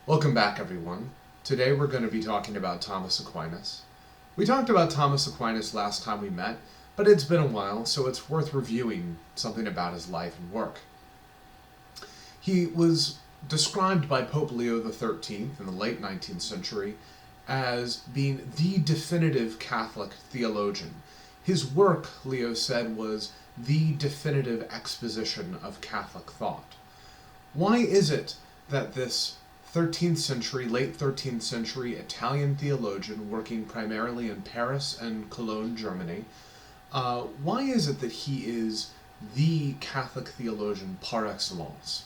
Welcome back, everyone. Today we're going to be talking about Thomas Aquinas. We talked about Thomas Aquinas last time we met, but it's been a while, so it's worth reviewing something about his life and work. He was described by Pope Leo XIII in the late 19th century as being the definitive Catholic theologian. His work, Leo said, was the definitive exposition of Catholic thought. Why is it that this 13th century, late 13th century Italian theologian working primarily in Paris and Cologne, Germany, why is it that he is the Catholic theologian par excellence?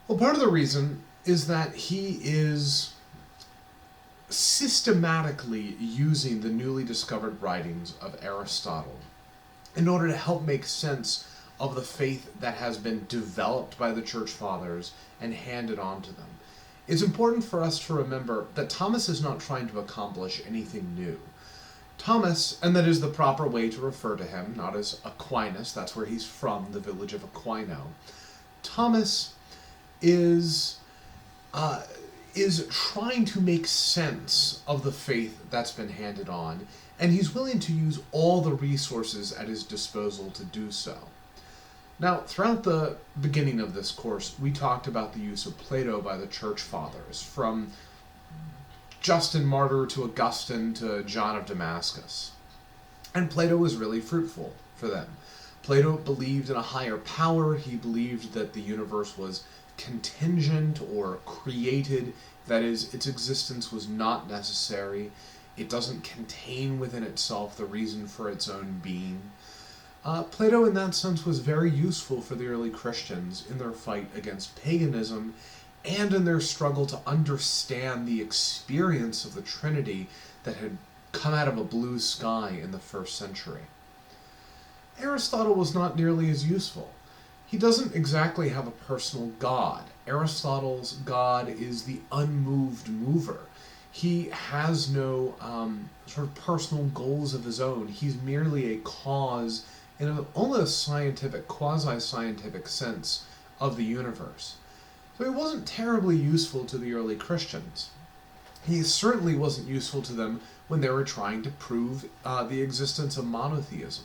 Well, part of the reason is that he is systematically using the newly discovered writings of Aristotle in order to help make sense of the faith that has been developed by the Church Fathers and handed on to them. It's important for us to remember that Thomas is not trying to accomplish anything new. Thomas, and that is the proper way to refer to him, not as Aquinas, that's where he's from, the village of Aquino. Thomas is trying to make sense of the faith that's been handed on, and he's willing to use all the resources at his disposal to do so. Now, throughout the beginning of this course, we talked about the use of Plato by the Church Fathers, from Justin Martyr to Augustine to John of Damascus. And Plato was really fruitful for them. Plato believed in a higher power. He believed that the universe was contingent or created, that is, its existence was not necessary. It doesn't contain within itself the reason for its own being. Plato, in that sense, was very useful for the early Christians in their fight against paganism and in their struggle to understand the experience of the Trinity that had come out of a blue sky in the first century. Aristotle was not nearly as useful. He doesn't exactly have a personal god. Aristotle's god is the unmoved mover. He has no sort of personal goals of his own. He's merely a cause in an almost scientific, quasi-scientific sense of the universe. So he wasn't terribly useful to the early Christians. He certainly wasn't useful to them when they were trying to prove the existence of monotheism.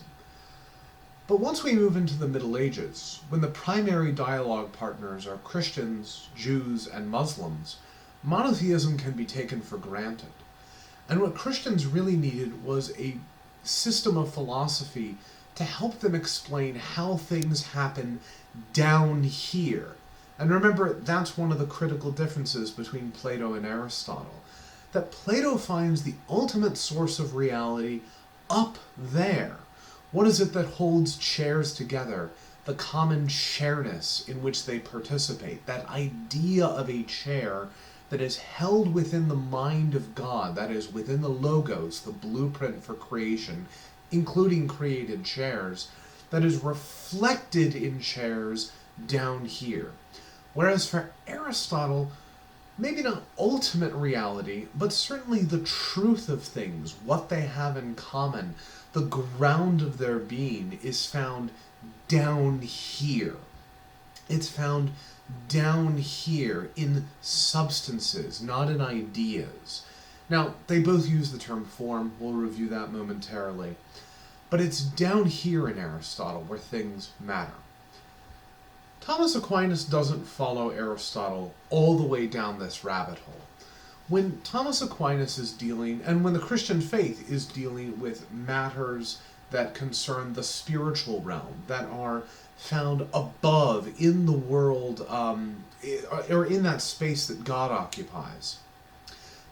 But once we move into the Middle Ages, when the primary dialogue partners are Christians, Jews, and Muslims, monotheism can be taken for granted. And what Christians really needed was a system of philosophy to help them explain how things happen down here. And remember, that's one of the critical differences between Plato and Aristotle. That Plato finds the ultimate source of reality up there. What is it that holds chairs together? The common chairness in which they participate. That idea of a chair that is held within the mind of God, that is, within the logos, the blueprint for creation, including created chairs, that is reflected in chairs down here. Whereas for Aristotle, maybe not ultimate reality, but certainly the truth of things, what they have in common, the ground of their being is found down here. It's found down here in substances, not in ideas. Now, they both use the term form. We'll review that momentarily. But it's down here in Aristotle where things matter. Thomas Aquinas doesn't follow Aristotle all the way down this rabbit hole. When Thomas Aquinas is dealing, and when the Christian faith is dealing with matters that concern the spiritual realm, that are found above in the world, or in that space that God occupies,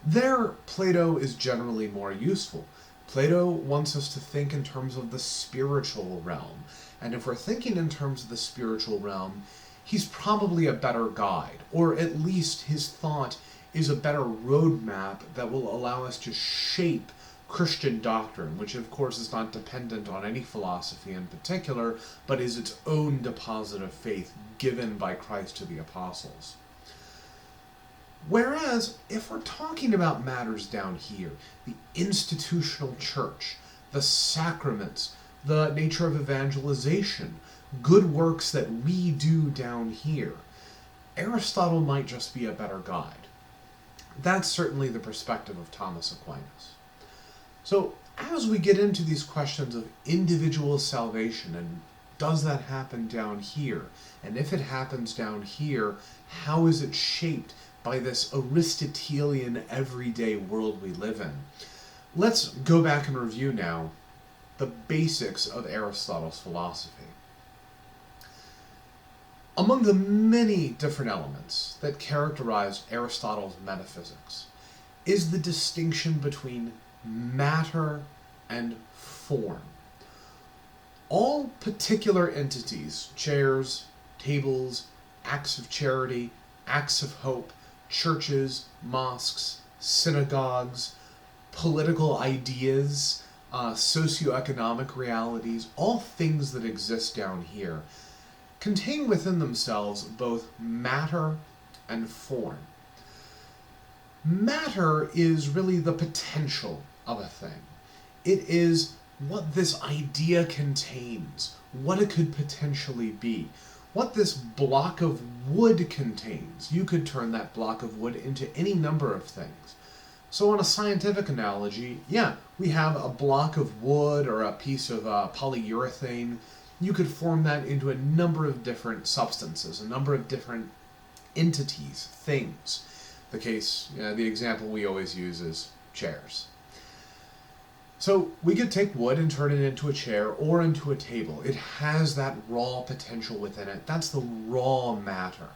there Plato is generally more useful. Plato wants us to think in terms of the spiritual realm. And if we're thinking in terms of the spiritual realm, he's probably a better guide, or at least his thought is a better roadmap that will allow us to shape Christian doctrine, which of course is not dependent on any philosophy in particular, but is its own deposit of faith given by Christ to the apostles. Whereas, if we're talking about matters down here, the institutional church, the sacraments, the nature of evangelization, good works that we do down here, Aristotle might just be a better guide. That's certainly the perspective of Thomas Aquinas. So, as we get into these questions of individual salvation, and does that happen down here? And if it happens down here, how is it shaped by this Aristotelian everyday world we live in? Let's go back and review now the basics of Aristotle's philosophy. Among the many different elements that characterized Aristotle's metaphysics is the distinction between matter and form. All particular entities, chairs, tables, acts of charity, acts of hope, churches, mosques, synagogues, political ideas, socioeconomic realities, all things that exist down here, contain within themselves both matter and form. Matter is really the potential of a thing. It is what this idea contains, what it could potentially be, what this block of wood contains. You could turn that block of wood into any number of things. So on a scientific analogy, yeah, we have a block of wood or a piece of polyurethane. You could form that into a number of different substances, a number of different entities, things. The example we always use is chairs. So we could take wood and turn it into a chair or into a table. It has that raw potential within it. That's the raw matter.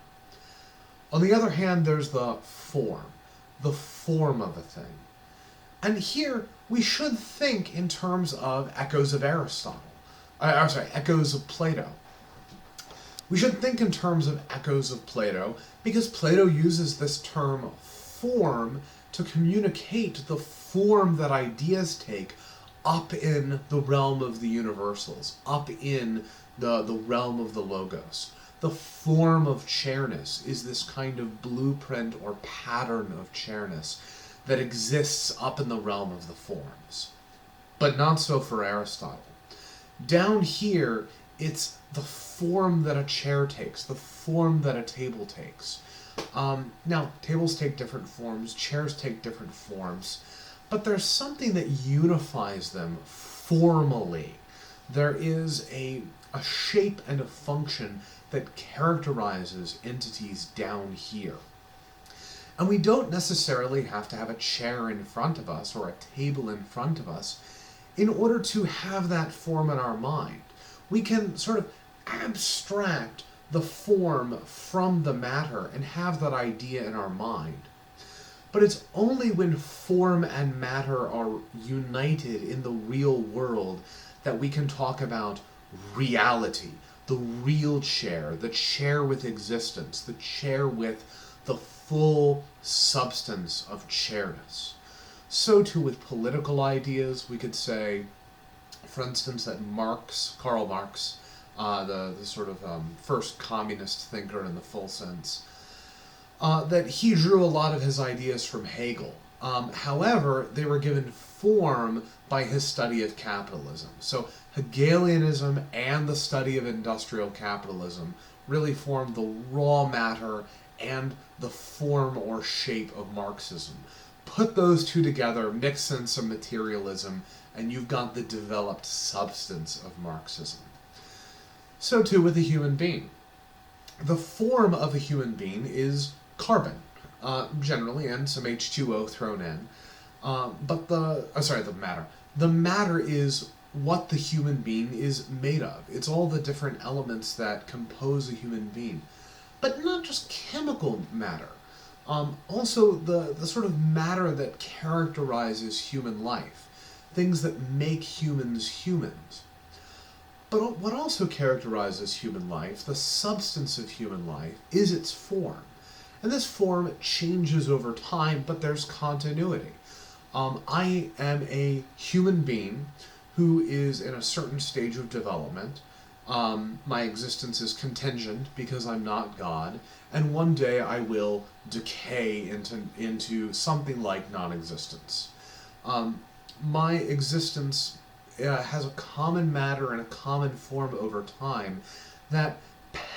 On the other hand, there's the form of a thing. And here we should think in terms of echoes of Aristotle. Echoes of Plato. We should think in terms of echoes of Plato because Plato uses this term form to communicate the form that ideas take up in the realm of the universals, up in the realm of the logos. The form of chairness is this kind of blueprint or pattern of chairness that exists up in the realm of the forms. But not so for Aristotle. Down here, it's the form that a chair takes, the form that a table takes. Now, tables take different forms, chairs take different forms, but there's something that unifies them formally. There is a shape and a function that characterizes entities down here. And we don't necessarily have to have a chair in front of us or a table in front of us in order to have that form in our mind. We can sort of abstract the form from the matter and have that idea in our mind. But it's only when form and matter are united in the real world that we can talk about reality, the real chair, the chair with existence, the chair with the full substance of chairness. So too with political ideas, we could say, for instance, that Karl Marx, the sort of first communist thinker in the full sense, that he drew a lot of his ideas from Hegel. However, they were given form by his study of capitalism. So Hegelianism and the study of industrial capitalism really formed the raw matter and the form or shape of Marxism. Put those two together, mix in some materialism, and you've got the developed substance of Marxism. So too with a human being. The form of a human being is carbon, generally, and some H2O thrown in. But the matter. The matter is what the human being is made of. It's all the different elements that compose a human being. But not just chemical matter. Also the sort of matter that characterizes human life. Things that make humans humans. But what also characterizes human life, the substance of human life, is its form. And this form changes over time, but there's continuity. I am a human being who is in a certain stage of development. My existence is contingent because I'm not God, and one day I will decay into something like non-existence. My existence has a common matter and a common form over time that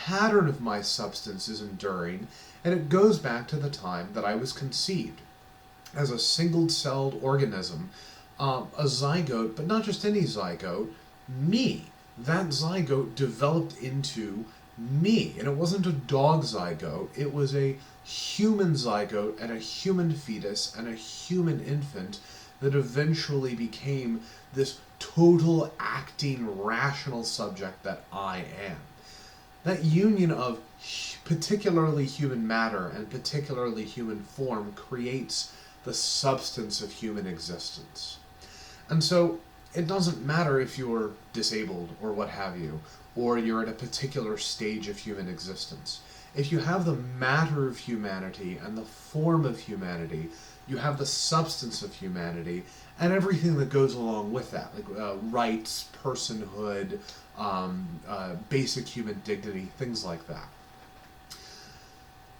pattern of my substance is enduring, and it goes back to the time that I was conceived as a single-celled organism, a zygote, but not just any zygote, me. That zygote developed into me, and it wasn't a dog zygote, it was a human zygote and a human fetus and a human infant that eventually became this total acting rational subject that I am. That union of particularly human matter and particularly human form creates the substance of human existence. And so it doesn't matter if you're disabled or what have you, or you're at a particular stage of human existence. If you have the matter of humanity and the form of humanity, you have the substance of humanity and everything that goes along with that, like rights, personhood, basic human dignity, things like that.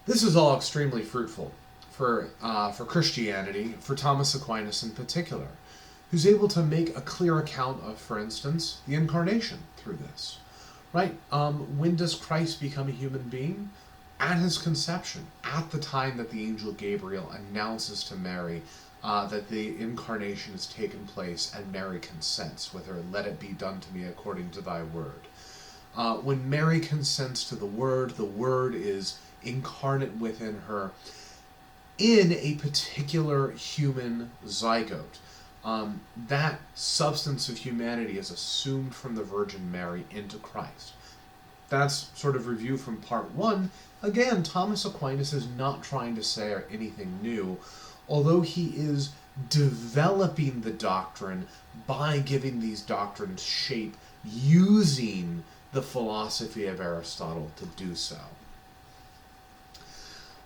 This is all extremely fruitful for Christianity, for Thomas Aquinas in particular, who's able to make a clear account of, for instance, the Incarnation through this. Right? When does Christ become a human being? At his conception, at the time that the angel Gabriel announces to Mary that the Incarnation has taken place, and Mary consents with her, "Let it be done to me according to thy word." When Mary consents to the Word is incarnate within her in a particular human zygote. That substance of humanity is assumed from the Virgin Mary into Christ. That's sort of review from part one. Again, Thomas Aquinas is not trying to say anything new, although he is developing the doctrine by giving these doctrines shape, using the philosophy of Aristotle to do so.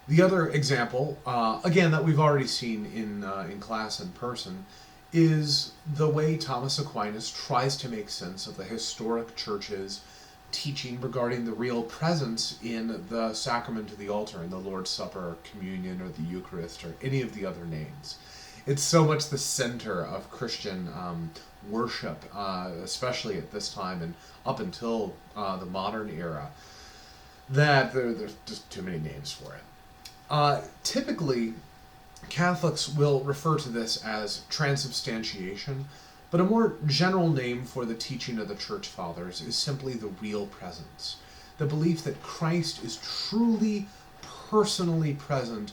The other example, again, that we've already seen in class in person, is the way Thomas Aquinas tries to make sense of the historic church's teaching regarding the real presence in the sacrament of the altar, in the Lord's Supper, communion, or the Eucharist, or any of the other names. It's so much the center of Christian worship, especially at this time and up until the modern era, that there's just too many names for it. Typically, Catholics will refer to this as transubstantiation, but a more general name for the teaching of the Church Fathers is simply the real presence. The belief that Christ is truly, personally present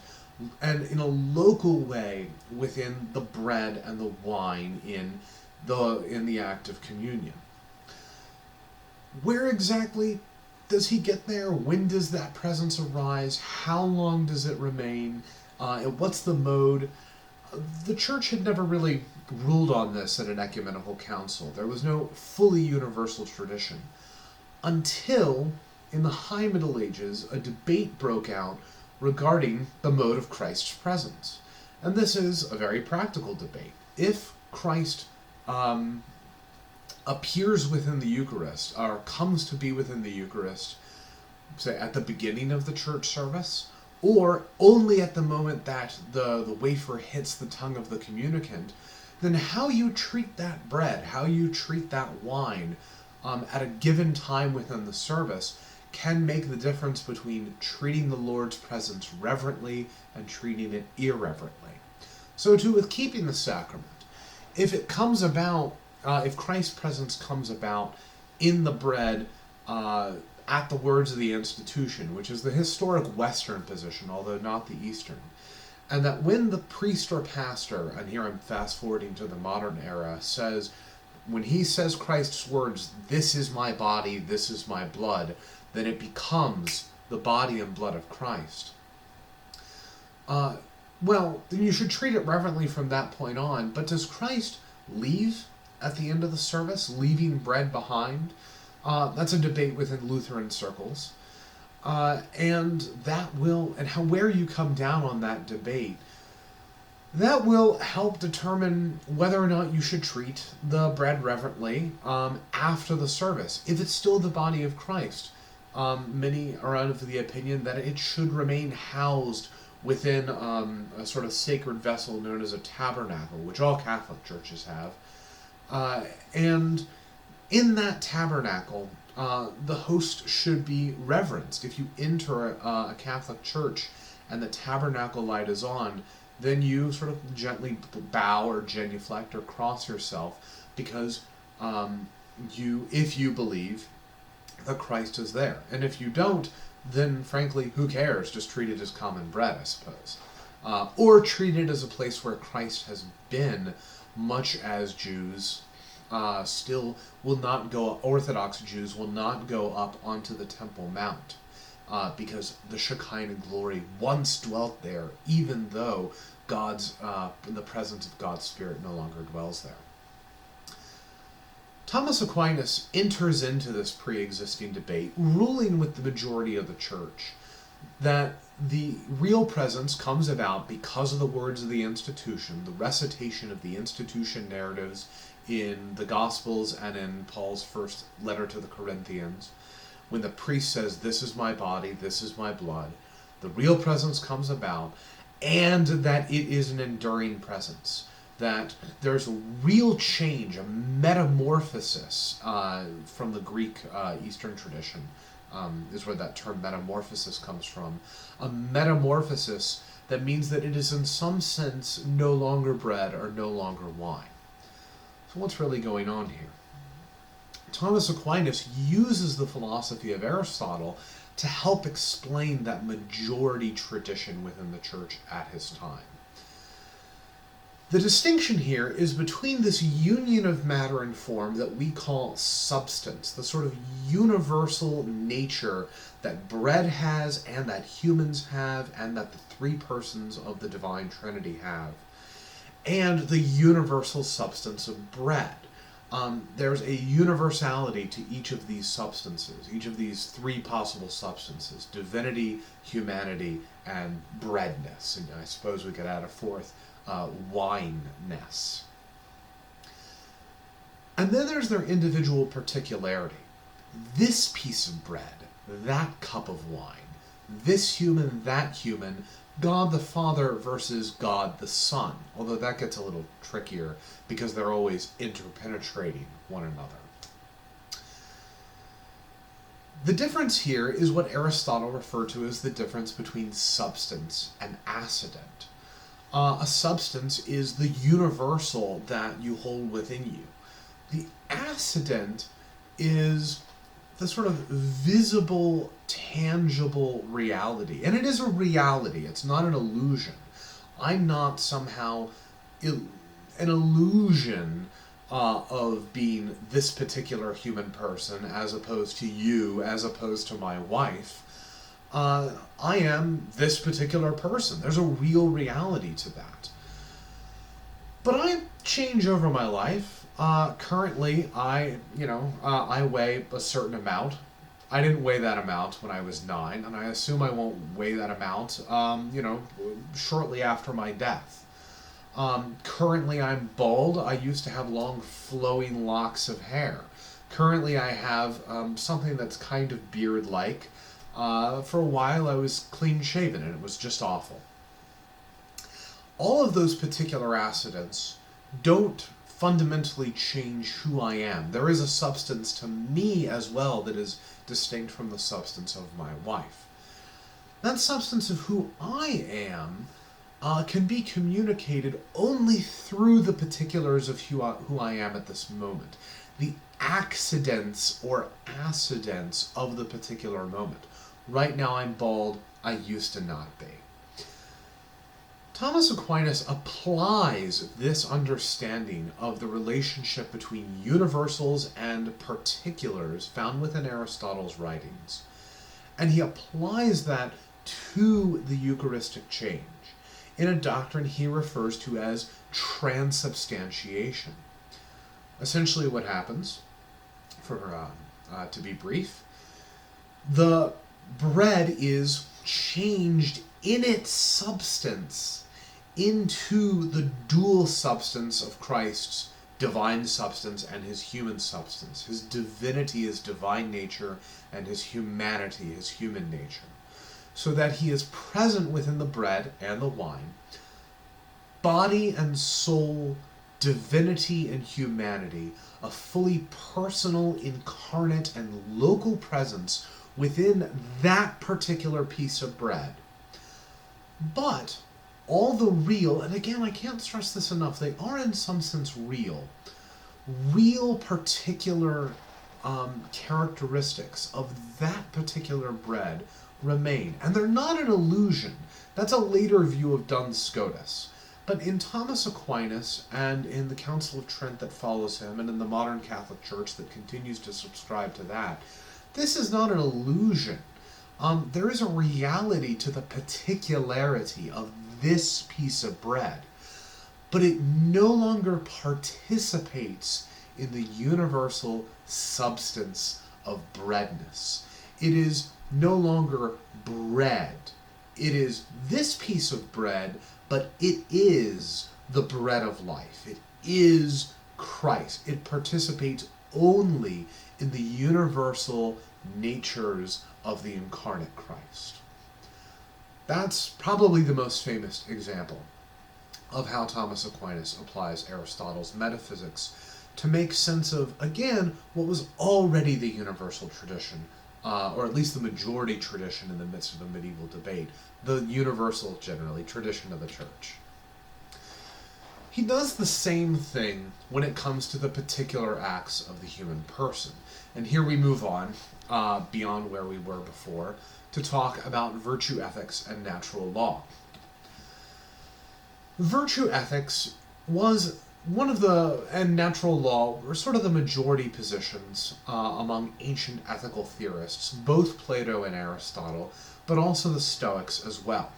and in a local way within the bread and the wine in the act of communion. Where exactly does he get there? When does that presence arise? How long does it remain? What's the mode? The Church had never really ruled on this at an ecumenical council. There was no fully universal tradition. Until, in the High Middle Ages, a debate broke out regarding the mode of Christ's presence. And this is a very practical debate. If Christ appears within the Eucharist, or comes to be within the Eucharist, say at the beginning of the church service, or only at the moment that the wafer hits the tongue of the communicant, then how you treat that bread, how you treat that wine at a given time within the service can make the difference between treating the Lord's presence reverently and treating it irreverently. So too with keeping the sacrament. If it comes about, if Christ's presence comes about in the bread at the words of the institution, which is the historic Western position, although not the Eastern, and that when the priest or pastor, and here I'm fast forwarding to the modern era, says, when he says Christ's words, "This is my body, this is my blood," then it becomes the body and blood of Christ. Well, then you should treat it reverently from that point on, but does Christ leave at the end of the service, leaving bread behind? That's a debate within Lutheran circles. And that will, and where you come down on that debate, that will help determine whether or not you should treat the bread reverently after the service. If it's still the body of Christ, many are of the opinion that it should remain housed within a sort of sacred vessel known as a tabernacle, which all Catholic churches have. And in that tabernacle, the host should be reverenced. If you enter a Catholic church and the tabernacle light is on, then you sort of gently bow or genuflect or cross yourself, because if you believe that Christ is there. And if you don't, then frankly, who cares? Just treat it as common bread, I suppose. Or treat it as a place where Christ has been, much as Jews still will not go, Orthodox Jews will not go up onto the Temple Mount, because the Shekinah glory once dwelt there, even though the presence of God's Spirit no longer dwells there. Thomas Aquinas enters into this pre-existing debate, ruling with the majority of the church, that the real presence comes about because of the words of the institution, the recitation of the institution narratives in the Gospels and in Paul's first letter to the Corinthians. When the priest says, "This is my body, this is my blood," the real presence comes about, and that it is an enduring presence. That there's a real change, a metamorphosis from the Greek Eastern tradition, is where that term metamorphosis comes from. A metamorphosis that means that it is in some sense no longer bread or no longer wine. So what's really going on here? Thomas Aquinas uses the philosophy of Aristotle to help explain that majority tradition within the church at his time. The distinction here is between this union of matter and form that we call substance, the sort of universal nature that bread has and that humans have and that the three persons of the Divine Trinity have, and the universal substance of bread. There's a universality to each of these substances, each of these three possible substances: divinity, humanity, and breadness. And I suppose we could add a fourth, wineness. And then there's their individual particularity. This piece of bread, that cup of wine, this human, that human, God the Father versus God the Son, although that gets a little trickier because they're always interpenetrating one another. The difference here is what Aristotle referred to as the difference between substance and accident. A substance is the universal that you hold within you. The accident is the sort of visible, tangible reality. And it is a reality. It's not an illusion. I'm not somehow an illusion of being this particular human person as opposed to you, as opposed to my wife. I am this particular person. There's a real reality to that. But I change over my life. Currently, I weigh a certain amount. I didn't weigh that amount when I was 9, and I assume I won't weigh that amount, shortly after my death. Currently, I'm bald. I used to have long, flowing locks of hair. Currently, I have something that's kind of beard-like. For a while, I was clean-shaven, and it was just awful. All of those particular accidents don't fundamentally change who I am. There is a substance to me as well that is distinct from the substance of my wife. That substance of who I am can be communicated only through the particulars of who I am at this moment. The accidents or accidents of the particular moment. Right now I'm bald, I used to not be. Thomas Aquinas applies this understanding of the relationship between universals and particulars found within Aristotle's writings, and he applies that to the Eucharistic change in a doctrine he refers to as transubstantiation. Essentially what happens, to be brief, the bread is changed in its substance into the dual substance of Christ's divine substance and his human substance. His divinity is divine nature and his humanity is human nature. So that he is present within the bread and the wine, body and soul divinity and humanity, a fully personal, incarnate, and local presence within that particular piece of bread. But all the real, and again, I can't stress this enough, they are in some sense real particular characteristics of that particular bread remain. And they're not an illusion. That's a later view of Duns Scotus. But in Thomas Aquinas, and in the Council of Trent that follows him, and in the modern Catholic Church that continues to subscribe to that, this is not an illusion. There is a reality to the particularity of this piece of bread, but it no longer participates in the universal substance of breadness. It is no longer bread. It is this piece of bread, but it is the bread of life. It is Christ. It participates only in the universal natures of the incarnate Christ. That's probably the most famous example of how Thomas Aquinas applies Aristotle's metaphysics to make sense of, again, what was already the universal tradition, or at least the majority tradition in the midst of a medieval debate, the universal, generally, tradition of the Church. He does the same thing when it comes to the particular acts of the human person. And here we move on, beyond where we were before, to talk about virtue ethics and natural law. Virtue ethics was one of the, and natural law were sort of the majority positions among ancient ethical theorists, both Plato and Aristotle, but also the Stoics as well.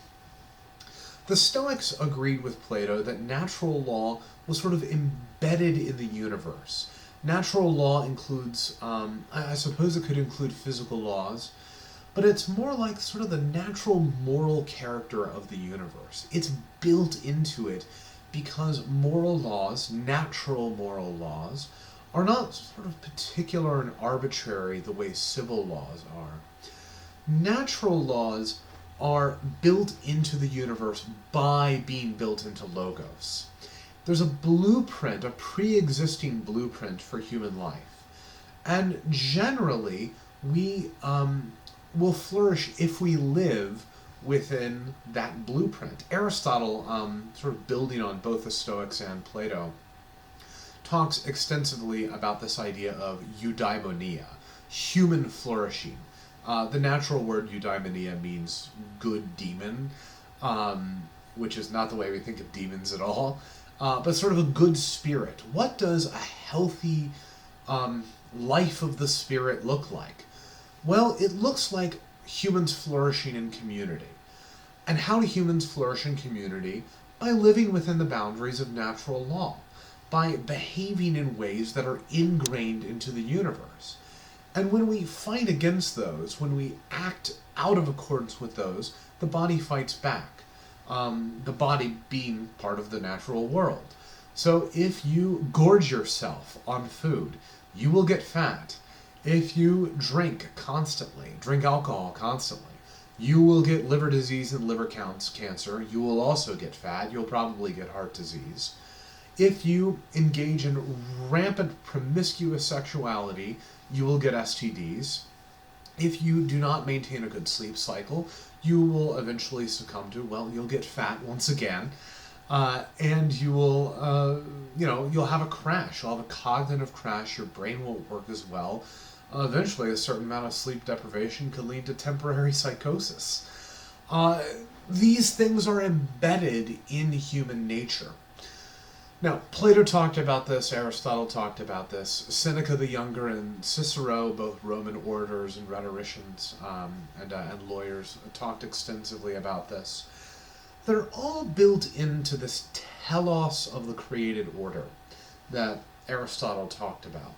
The Stoics agreed with Plato that natural law was sort of embedded in the universe. Natural law includes, I suppose it could include physical laws, but it's more like sort of the natural moral character of the universe. It's built into it because moral laws, natural moral laws, are not sort of particular and arbitrary the way civil laws are. Natural laws are built into the universe by being built into logos. There's a blueprint, a pre-existing blueprint for human life. And generally, we will flourish if we live within that blueprint. Aristotle, sort of building on both the Stoics and Plato, talks extensively about this idea of eudaimonia, human flourishing. The natural word eudaimonia means good demon, which is not the way we think of demons at all, but sort of a good spirit. What does a healthy life of the spirit look like? Well, it looks like humans flourishing in community. And how do humans flourish in community? By living within the boundaries of natural law, by behaving in ways that are ingrained into the universe. And when we fight against those, when we act out of accordance with those, the body fights back. The body being part of the natural world. So if you gorge yourself on food, you will get fat. If you drink constantly, drink alcohol constantly, you will get liver disease and liver cancer. You will also get fat. You'll probably get heart disease. If you engage in rampant promiscuous sexuality, you will get STDs. If you do not maintain a good sleep cycle, you will eventually succumb to, well, you'll get fat once again, and you will, you'll have a crash. You'll have a cognitive crash. Your brain won't work as well. Eventually, a certain amount of sleep deprivation could lead to temporary psychosis. These things are embedded in human nature. Now, Plato talked about this, Aristotle talked about this, Seneca the Younger and Cicero, both Roman orators and rhetoricians and lawyers, talked extensively about this. They're all built into this telos of the created order that Aristotle talked about.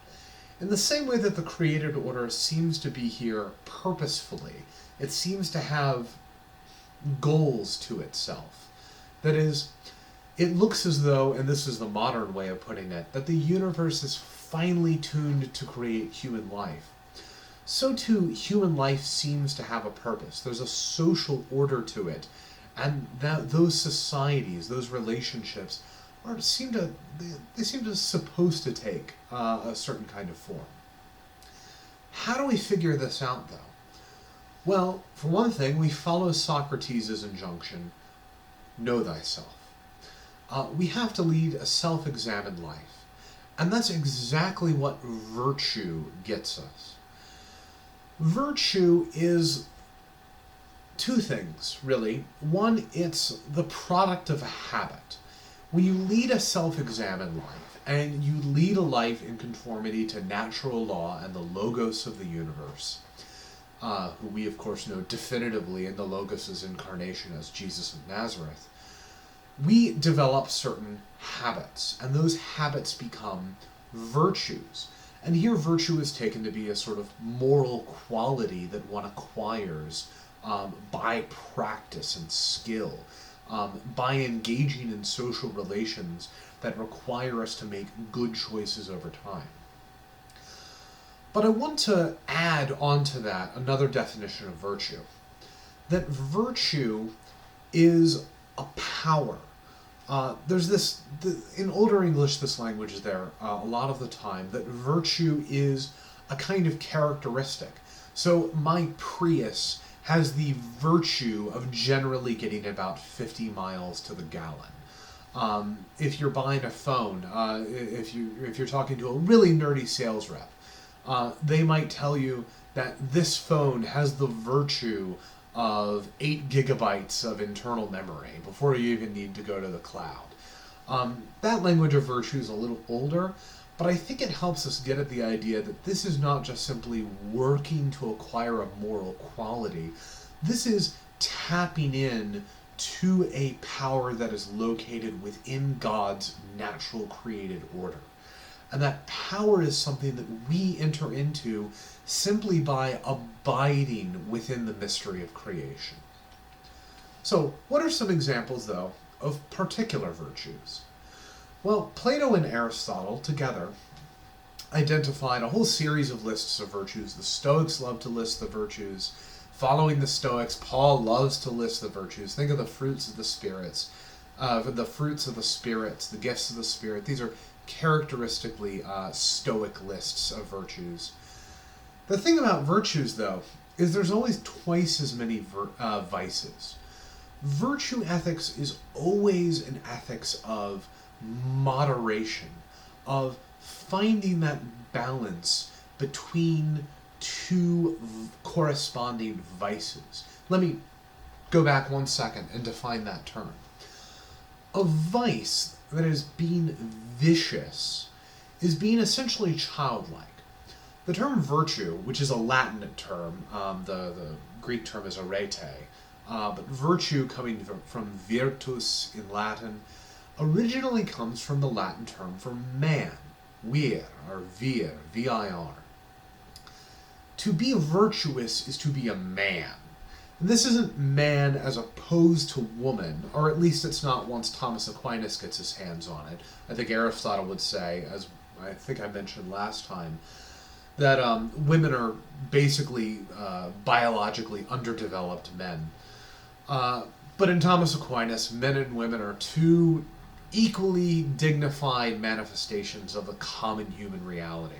In the same way that the created order seems to be here purposefully, it seems to have goals to itself. That is, it looks as though, and this is the modern way of putting it, that the universe is finely tuned to create human life. So too, human life seems to have a purpose. There's a social order to it, and those societies, those relationships, are seem to they seem to supposed to take a certain kind of form. How do we figure this out, though? Well, for one thing, we follow Socrates' injunction, know thyself. We have to lead a self-examined life, and that's exactly what virtue gets us. Virtue is two things, really. One, it's the product of a habit. When you lead a self-examined life, and you lead a life in conformity to natural law and the logos of the universe, who we of course know definitively in the logos' incarnation as Jesus of Nazareth, we develop certain habits, and those habits become virtues. And here virtue is taken to be a sort of moral quality that one acquires by practice and skill, by engaging in social relations that require us to make good choices over time. But I want to add onto that another definition of virtue. That virtue is a power. There's this, in older English, this language is there a lot of the time, that virtue is a kind of characteristic. So my Prius has the virtue of generally getting about 50 miles to the gallon. If you're buying a phone, if you're talking to a really nerdy sales rep, they might tell you that this phone has the virtue of 8 gigabytes of internal memory before you even need to go to the cloud. That language of virtue is a little older, but I think it helps us get at the idea that this is not just simply working to acquire a moral quality. This is tapping in to a power that is located within God's natural created order. And that power is something that we enter into simply by abiding within the mystery of creation. So, what are some examples, though, of particular virtues? Well, Plato and Aristotle together identified a whole series of lists of virtues. The Stoics love to list the virtues. Following the Stoics, Paul loves to list the virtues. Think of the fruits of the spirits, the gifts of the Spirit. These are characteristically Stoic lists of virtues. The thing about virtues, though, is there's always twice as many vices. Virtue ethics is always an ethics of moderation, of finding that balance between two corresponding vices. Let me go back 1 second and define that term. A vice that is being vicious is being essentially childlike. The term virtue, which is a Latin term, the Greek term is arete, but virtue, coming from virtus in Latin, originally comes from the Latin term for man, vir, or vir, vir. To be virtuous is to be a man. And this isn't man as opposed to woman, or at least it's not once Thomas Aquinas gets his hands on it. I think Aristotle would say, as I think I mentioned last time, that women are basically biologically underdeveloped men. But in Thomas Aquinas, men and women are two equally dignified manifestations of a common human reality.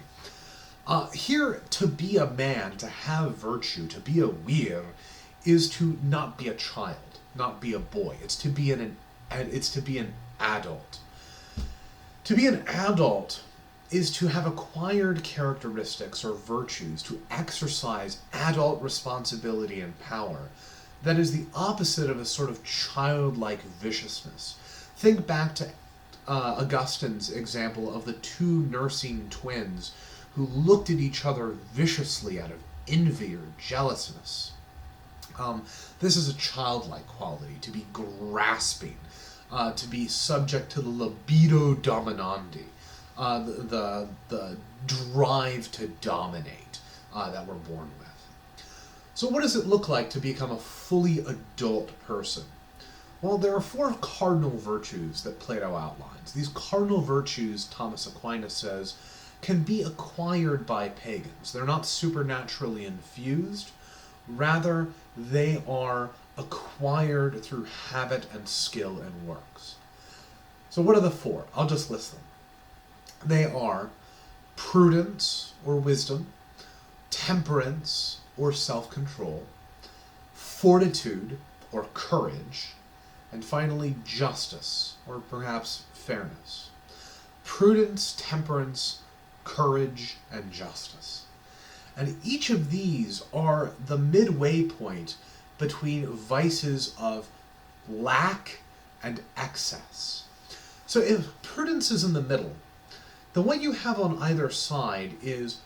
Here, to be a man, to have virtue, to be a vir, is to not be a child, not be a boy. It's to be an adult. To be an adult is to have acquired characteristics or virtues, to exercise adult responsibility and power. That is the opposite of a sort of childlike viciousness. Think back to Augustine's example of the two nursing twins who looked at each other viciously out of envy or jealousness. This is a childlike quality, to be grasping, to be subject to the libido dominandi, the drive to dominate that we're born with. So what does it look like to become a fully adult person? Well, there are 4 cardinal virtues that Plato outlines. These cardinal virtues, Thomas Aquinas says, can be acquired by pagans. They're not supernaturally infused. Rather, they are acquired through habit and skill and works. So what are the four? I'll just list them. They are prudence or wisdom, temperance or self-control, fortitude or courage, and finally justice or perhaps fairness. Prudence, temperance, courage, and justice. And each of these are the midway point between vices of lack and excess. So if prudence is in the middle, then what you have on either side is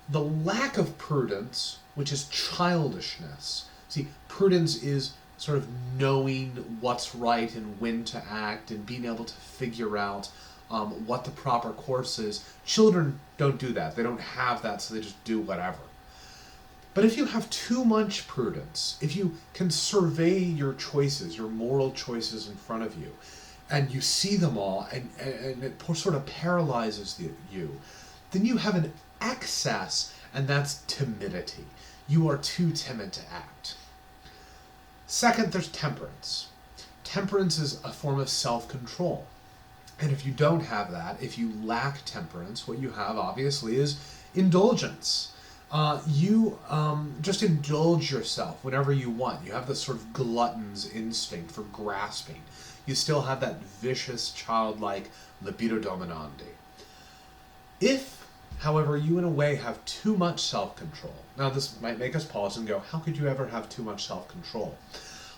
the lack of prudence, which is childishness. See, prudence is sort of knowing what's right and when to act and being able to figure out what the proper course is. Children don't do that. They don't have that, so they just do whatever. But if you have too much prudence, if you can survey your choices, your moral choices in front of you, and you see them all, and it sort of paralyzes you, then you have an excess, and that's timidity. You are too timid to act. Second, there's temperance. Temperance is a form of self-control. And if you don't have that, if you lack temperance, what you have, obviously, is indulgence. You just indulge yourself whenever you want. You have this sort of glutton's instinct for grasping. You still have that vicious, childlike libido dominandi. If, however, you in a way have too much self-control, now this might make us pause and go, how could you ever have too much self-control?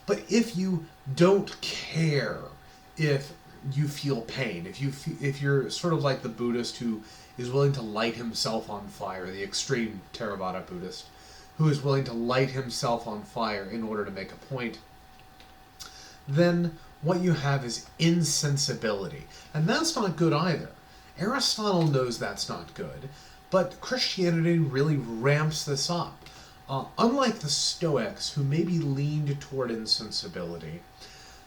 But if you don't care if you feel pain, if you're sort of like the Buddhist who is willing to light himself on fire, the extreme Theravada Buddhist, who is willing to light himself on fire in order to make a point, then what you have is insensibility. And that's not good either. Aristotle knows that's not good, but Christianity really ramps this up. Unlike the Stoics, who maybe leaned toward insensibility,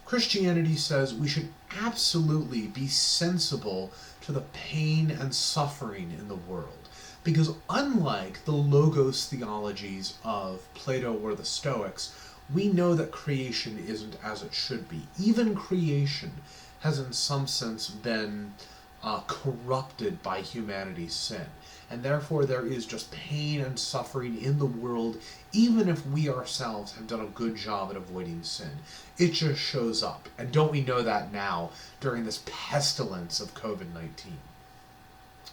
Christianity says we should absolutely be sensible to the pain and suffering in the world. Because unlike the logos theologies of Plato or the Stoics, we know that creation isn't as it should be. Even creation has in some sense been corrupted by humanity's sin. And therefore there is just pain and suffering in the world, even if we ourselves have done a good job at avoiding sin. It just shows up. And don't we know that now during this pestilence of COVID-19?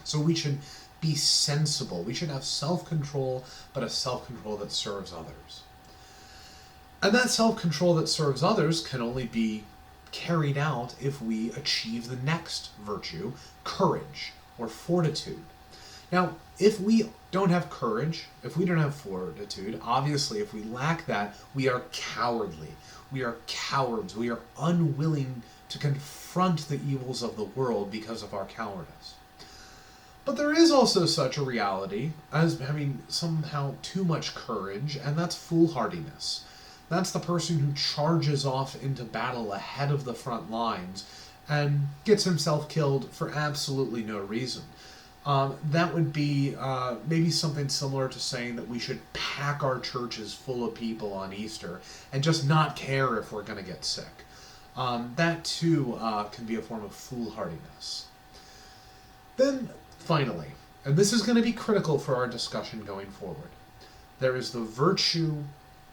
So we should be sensible. We should have self-control, but a self-control that serves others. And that self-control that serves others can only be carried out if we achieve the next virtue, courage or fortitude. Now, if we don't have courage, if we don't have fortitude, obviously if we lack that, we are cowardly. We are cowards. We are unwilling to confront the evils of the world because of our cowardice. But there is also such a reality as having somehow too much courage, and that's foolhardiness. That's the person who charges off into battle ahead of the front lines and gets himself killed for absolutely no reason. That would be maybe something similar to saying that we should pack our churches full of people on Easter and just not care if we're going to get sick. That too can be a form of foolhardiness. Then finally, and this is going to be critical for our discussion going forward, there is the virtue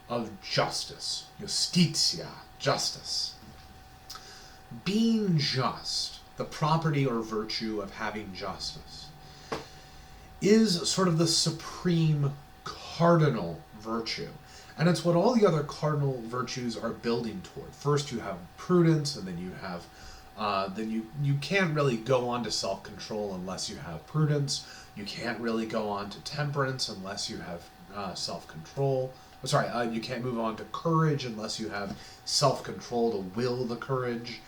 of justice, justitia, justice. Being just, the property or virtue of having justice, is sort of the supreme cardinal virtue. And it's what all the other cardinal virtues are building toward. First you have prudence, and then you have, you can't really go on to self-control unless you have prudence. You can't really go on to temperance unless you have self-control. You can't move on to courage unless you have self-control to will the courage.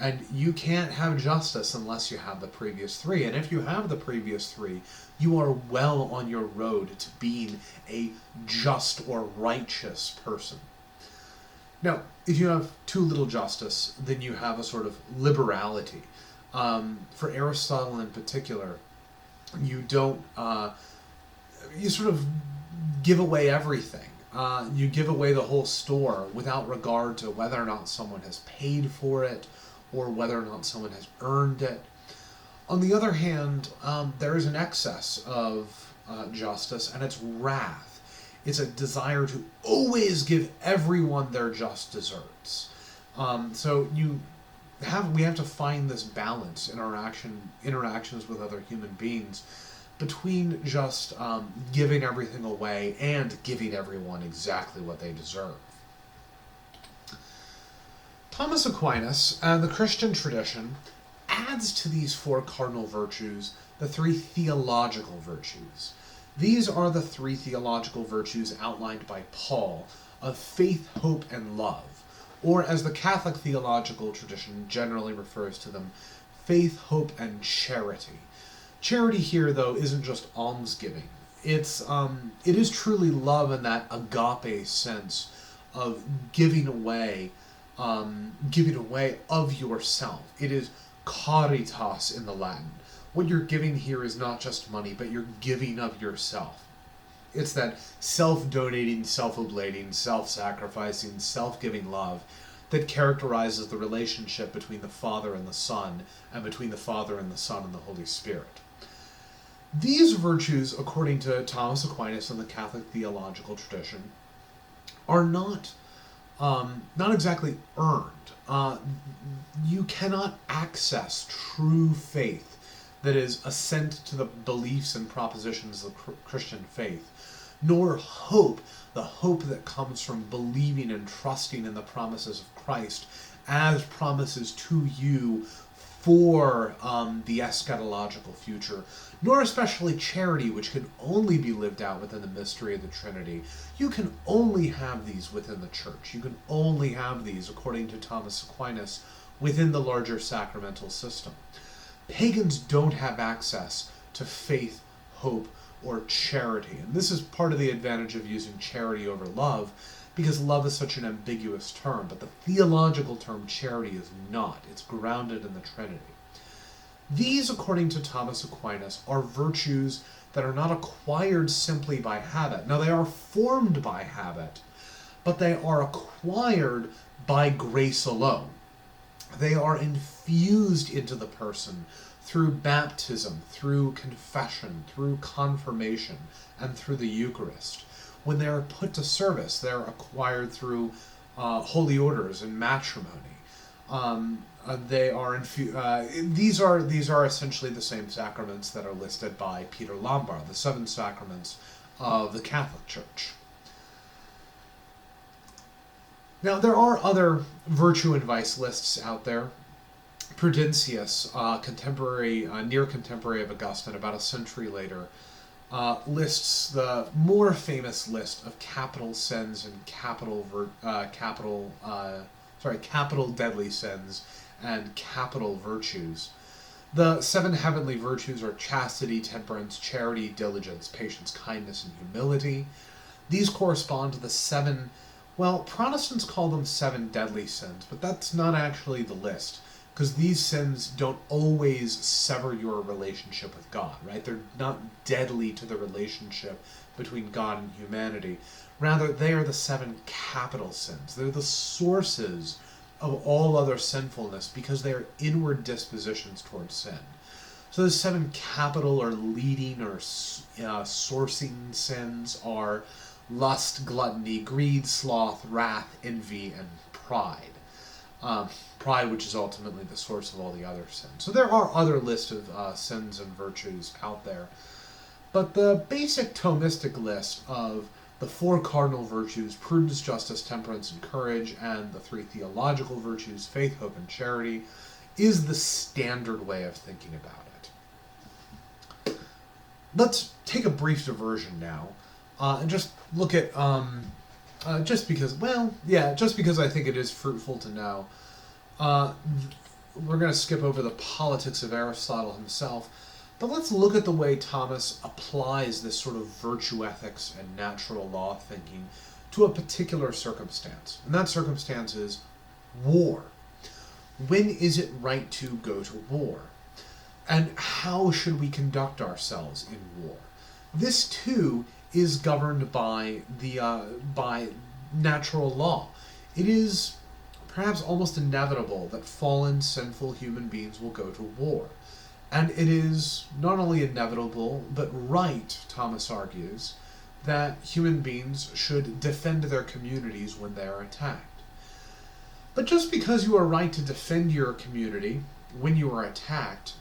And you can't have justice unless you have the previous three. And if you have the previous three, you are well on your road to being a just or righteous person. Now, if you have too little justice, then you have a sort of liberality. For Aristotle in particular, you don't, you sort of give away everything. You give away the whole store without regard to whether or not someone has paid for it, or whether or not someone has earned it. On the other hand, there is an excess of justice, and it's wrath. It's a desire to always give everyone their just deserts. So we have to find this balance in our interactions with other human beings between just giving everything away and giving everyone exactly what they deserve. Thomas Aquinas and the Christian tradition adds to these four cardinal virtues the three theological virtues. These are the three theological virtues outlined by Paul of faith, hope, and love, or as the Catholic theological tradition generally refers to them, faith, hope, and charity. Charity here, though, isn't just almsgiving. It is truly love in that agape sense of giving away of yourself. It is caritas in the Latin. What you're giving here is not just money, but you're giving of yourself. It's that self-donating, self-oblating, self-sacrificing, self-giving love that characterizes the relationship between the Father and the Son, and between the Father and the Son and the Holy Spirit. These virtues, according to Thomas Aquinas and the Catholic theological tradition, are not exactly earned. You cannot access true faith, that is, assent to the beliefs and propositions of the Christian faith, nor hope, the hope that comes from believing and trusting in the promises of Christ as promises to you for the eschatological future, nor especially charity, which can only be lived out within the mystery of the Trinity. You can only have these within the Church. You can only have these, according to Thomas Aquinas, within the larger sacramental system. Pagans don't have access to faith, hope, or charity. And this is part of the advantage of using charity over love, because love is such an ambiguous term, but the theological term charity is not. It's grounded in the Trinity. These, according to Thomas Aquinas, are virtues that are not acquired simply by habit. Now, they are formed by habit, but they are acquired by grace alone. They are infused into the person through baptism, through confession, through confirmation, and through the Eucharist. When they are put to service, they're acquired through holy orders and matrimony. These are essentially the same sacraments that are listed by Peter Lombard, the seven sacraments of the Catholic Church. Now, there are other virtue and vice lists out there. Prudentius, near contemporary of Augustine, about a century later, lists the more famous list of capital sins and capital deadly sins and capital virtues. The seven heavenly virtues are chastity, temperance, charity, diligence, patience, kindness, and humility. These correspond to the seven. Well, Protestants call them seven deadly sins, but that's not actually the list, because these sins don't always sever your relationship with God, right? They're not deadly to the relationship between God and humanity. Rather, they are the seven capital sins. They're the sources of all other sinfulness, because they are inward dispositions towards sin. So the seven capital or leading or sourcing sins are lust, gluttony, greed, sloth, wrath, envy, and pride. Pride, which is ultimately the source of all the other sins. So there are other lists of sins and virtues out there. But the basic Thomistic list of the four cardinal virtues, prudence, justice, temperance, and courage, and the three theological virtues, faith, hope, and charity, is the standard way of thinking about it. Let's take a brief diversion now, and just look at, just because I think it is fruitful to know, we're going to skip over the politics of Aristotle himself, but let's look at the way Thomas applies this sort of virtue ethics and natural law thinking to a particular circumstance. And that circumstance is war. When is it right to go to war? And how should we conduct ourselves in war? This, too, is governed by natural law. It is perhaps almost inevitable that fallen, sinful human beings will go to war. And it is not only inevitable, but right, Thomas argues, that human beings should defend their communities when they are attacked. But just because you are right to defend your community when you are attacked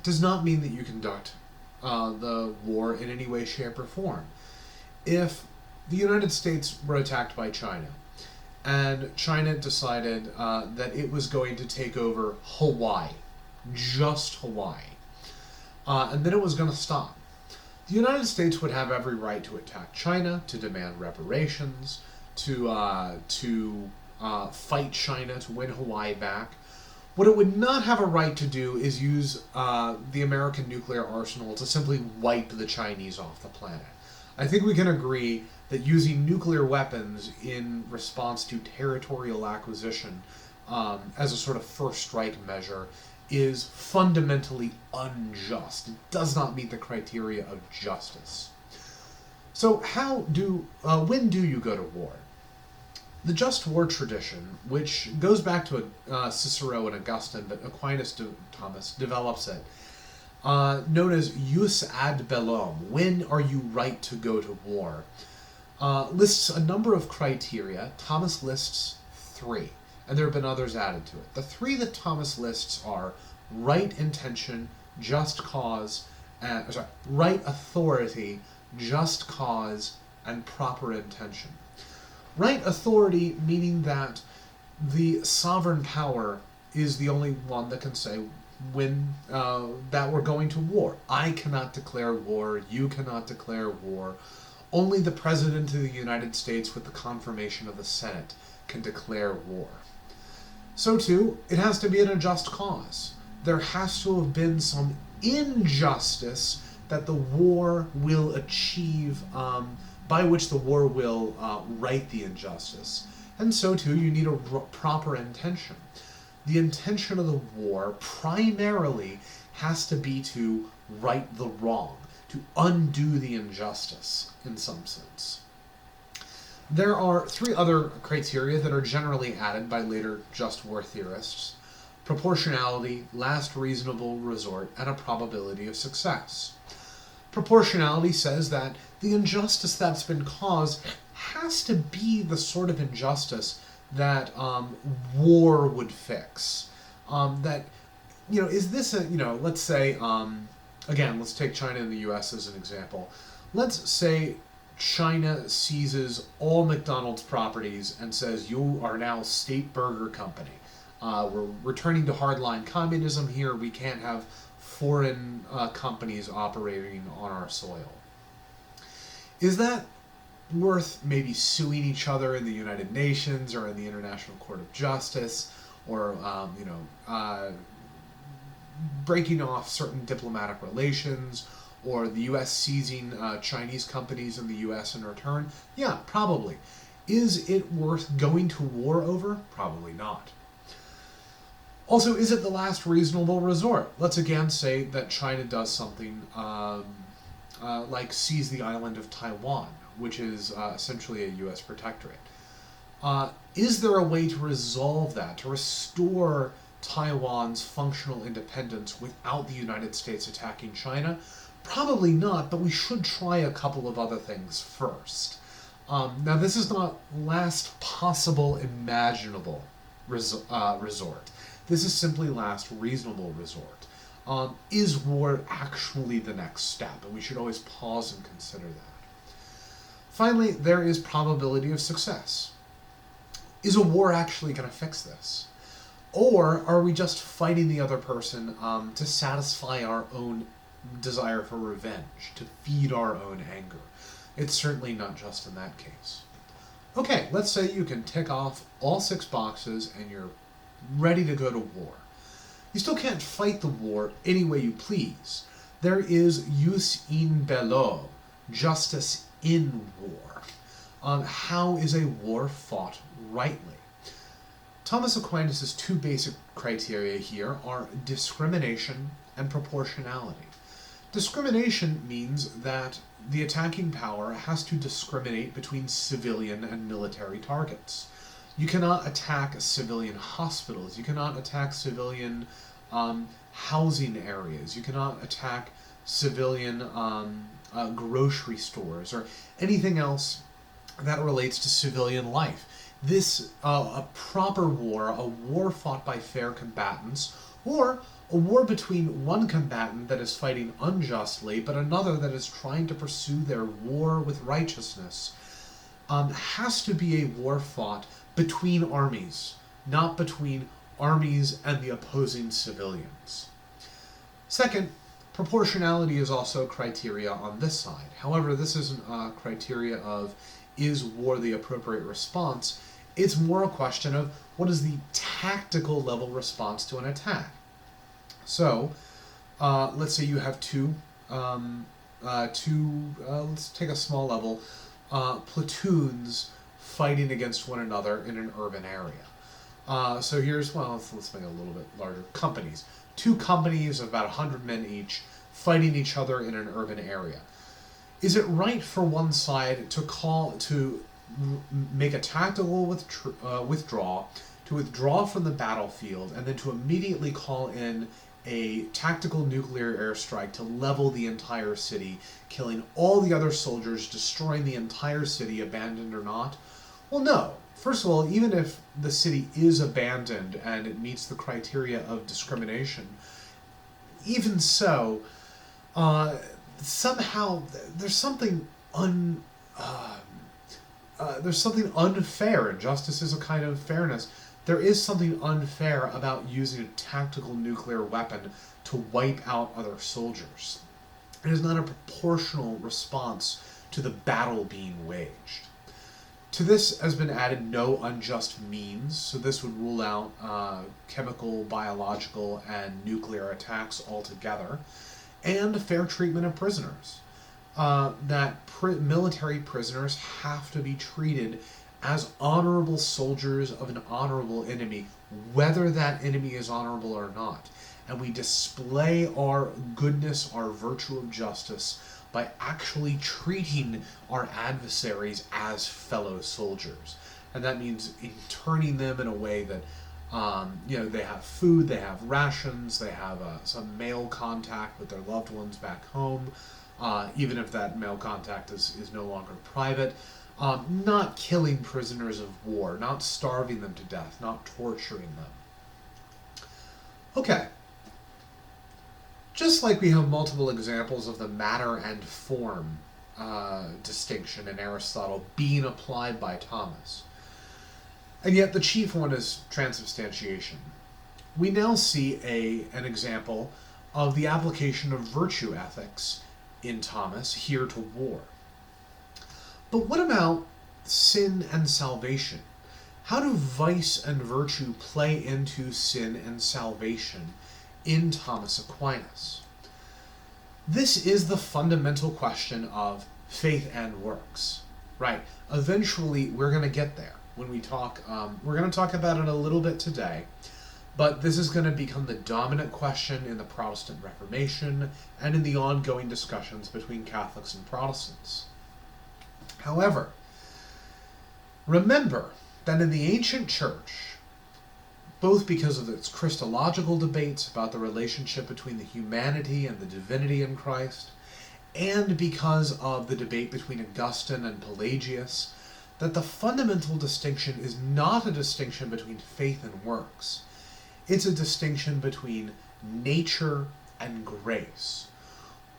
does not mean that you conduct the war in any way, shape, or form. If the United States were attacked by China, and China decided that it was going to take over Hawaii, just Hawaii, and then it was going to stop, the United States would have every right to attack China, to demand reparations, to fight China to win Hawaii back. What it would not have a right to do is use the American nuclear arsenal to simply wipe the Chinese off the planet. I think we can agree that using nuclear weapons in response to territorial acquisition as a sort of first strike measure is fundamentally unjust. It does not meet the criteria of justice. So when do you go to war? The just war tradition, which goes back to Cicero and Augustine, but Aquinas Thomas develops it, known as jus ad bellum, when are you right to go to war, lists a number of criteria. Thomas lists 3, and there have been others added to it. The 3 that Thomas lists are right intention, just cause, right authority, just cause, and proper intention. Right authority meaning that the sovereign power is the only one that can say when that we're going to war. I cannot declare war, you cannot declare war. Only the President of the United States with the confirmation of the Senate can declare war. So too, it has to be in a just cause. There has to have been some injustice that the war will achieve, by which the war will right the injustice. And so too, you need a proper intention. The intention of the war primarily has to be to right the wrong, to undo the injustice in some sense. There are 3 other criteria that are generally added by later just war theorists: proportionality, last reasonable resort, and a probability of success. Proportionality says that the injustice that's been caused has to be the sort of injustice that war would fix. That, is this let's say, again, let's take China and the U.S. as an example. Let's say China seizes all McDonald's properties and says, you are now State Burger Company. We're returning to hardline communism here. We can't have foreign companies operating on our soil. Is that worth maybe suing each other in the United Nations or in the International Court of Justice, or breaking off certain diplomatic relations, or the U.S. seizing Chinese companies in the U.S. in return? Yeah, probably. Is it worth going to war over? Probably not. Also, is it the last reasonable resort? Let's again say that China does something like seize the island of Taiwan, which is essentially a U.S. protectorate. Is there a way to resolve that, to restore Taiwan's functional independence without the United States attacking China? Probably not, but we should try a couple of other things first. Now, this is not last possible imaginable resort. This is simply last reasonable resort. Is war actually the next step? And we should always pause and consider that. Finally, there is probability of success. Is a war actually going to fix this? Or are we just fighting the other person to satisfy our own desire for revenge, to feed our own anger? It's certainly not just in that case. Okay, let's say you can tick off all 6 boxes and you're ready to go to war. You still can't fight the war any way you please. There is jus in bello, justice in war. How is a war fought rightly? Thomas Aquinas' 2 basic criteria here are discrimination and proportionality. Discrimination means that the attacking power has to discriminate between civilian and military targets. You cannot attack civilian hospitals. You cannot attack civilian housing areas. You cannot attack civilian grocery stores or anything else that relates to civilian life. This, a proper war, a war fought by fair combatants, or a war between one combatant that is fighting unjustly, but another that is trying to pursue their war with righteousness, has to be a war fought between armies, not between armies and the opposing civilians. Second, proportionality is also criteria on this side. However, this isn't a criteria of is war the appropriate response. It's more a question of what is the tactical level response to an attack. So, let's say you have let's take a small level, platoons fighting against one another in an urban area. So here's, let's make it a little bit larger, companies. 2 companies of about 100 men each fighting each other in an urban area. Is it right for one side to make a tactical withdraw, to withdraw from the battlefield, and then to immediately call in a tactical nuclear airstrike to level the entire city, killing all the other soldiers, destroying the entire city, abandoned or not? Well, no. First of all, even if the city is abandoned and it meets the criteria of discrimination, even so, somehow there's something unfair, and justice is a kind of fairness. There is something unfair about using a tactical nuclear weapon to wipe out other soldiers. It is not a proportional response to the battle being waged. To this has been added no unjust means, so this would rule out chemical, biological, and nuclear attacks altogether, and fair treatment of prisoners. Military prisoners have to be treated as honorable soldiers of an honorable enemy, whether that enemy is honorable or not. And we display our goodness, our virtue of justice, by actually treating our adversaries as fellow soldiers. And that means interning them in a way that, they have food, they have rations, they have some mail contact with their loved ones back home, even if that mail contact is no longer private. Not killing prisoners of war, not starving them to death, not torturing them. Okay. Just like we have multiple examples of the matter and form distinction in Aristotle being applied by Thomas, and yet the chief one is transubstantiation, we now see an example of the application of virtue ethics in Thomas here to war. But what about sin and salvation? How do vice and virtue play into sin and salvation in Thomas Aquinas? This is the fundamental question of faith and works, right? Eventually, we're going to get there when we talk. We're going to talk about it a little bit today, but this is going to become the dominant question in the Protestant Reformation and in the ongoing discussions between Catholics and Protestants. However, remember that in the ancient church, both because of its Christological debates about the relationship between the humanity and the divinity in Christ, and because of the debate between Augustine and Pelagius, that the fundamental distinction is not a distinction between faith and works. It's a distinction between nature and grace.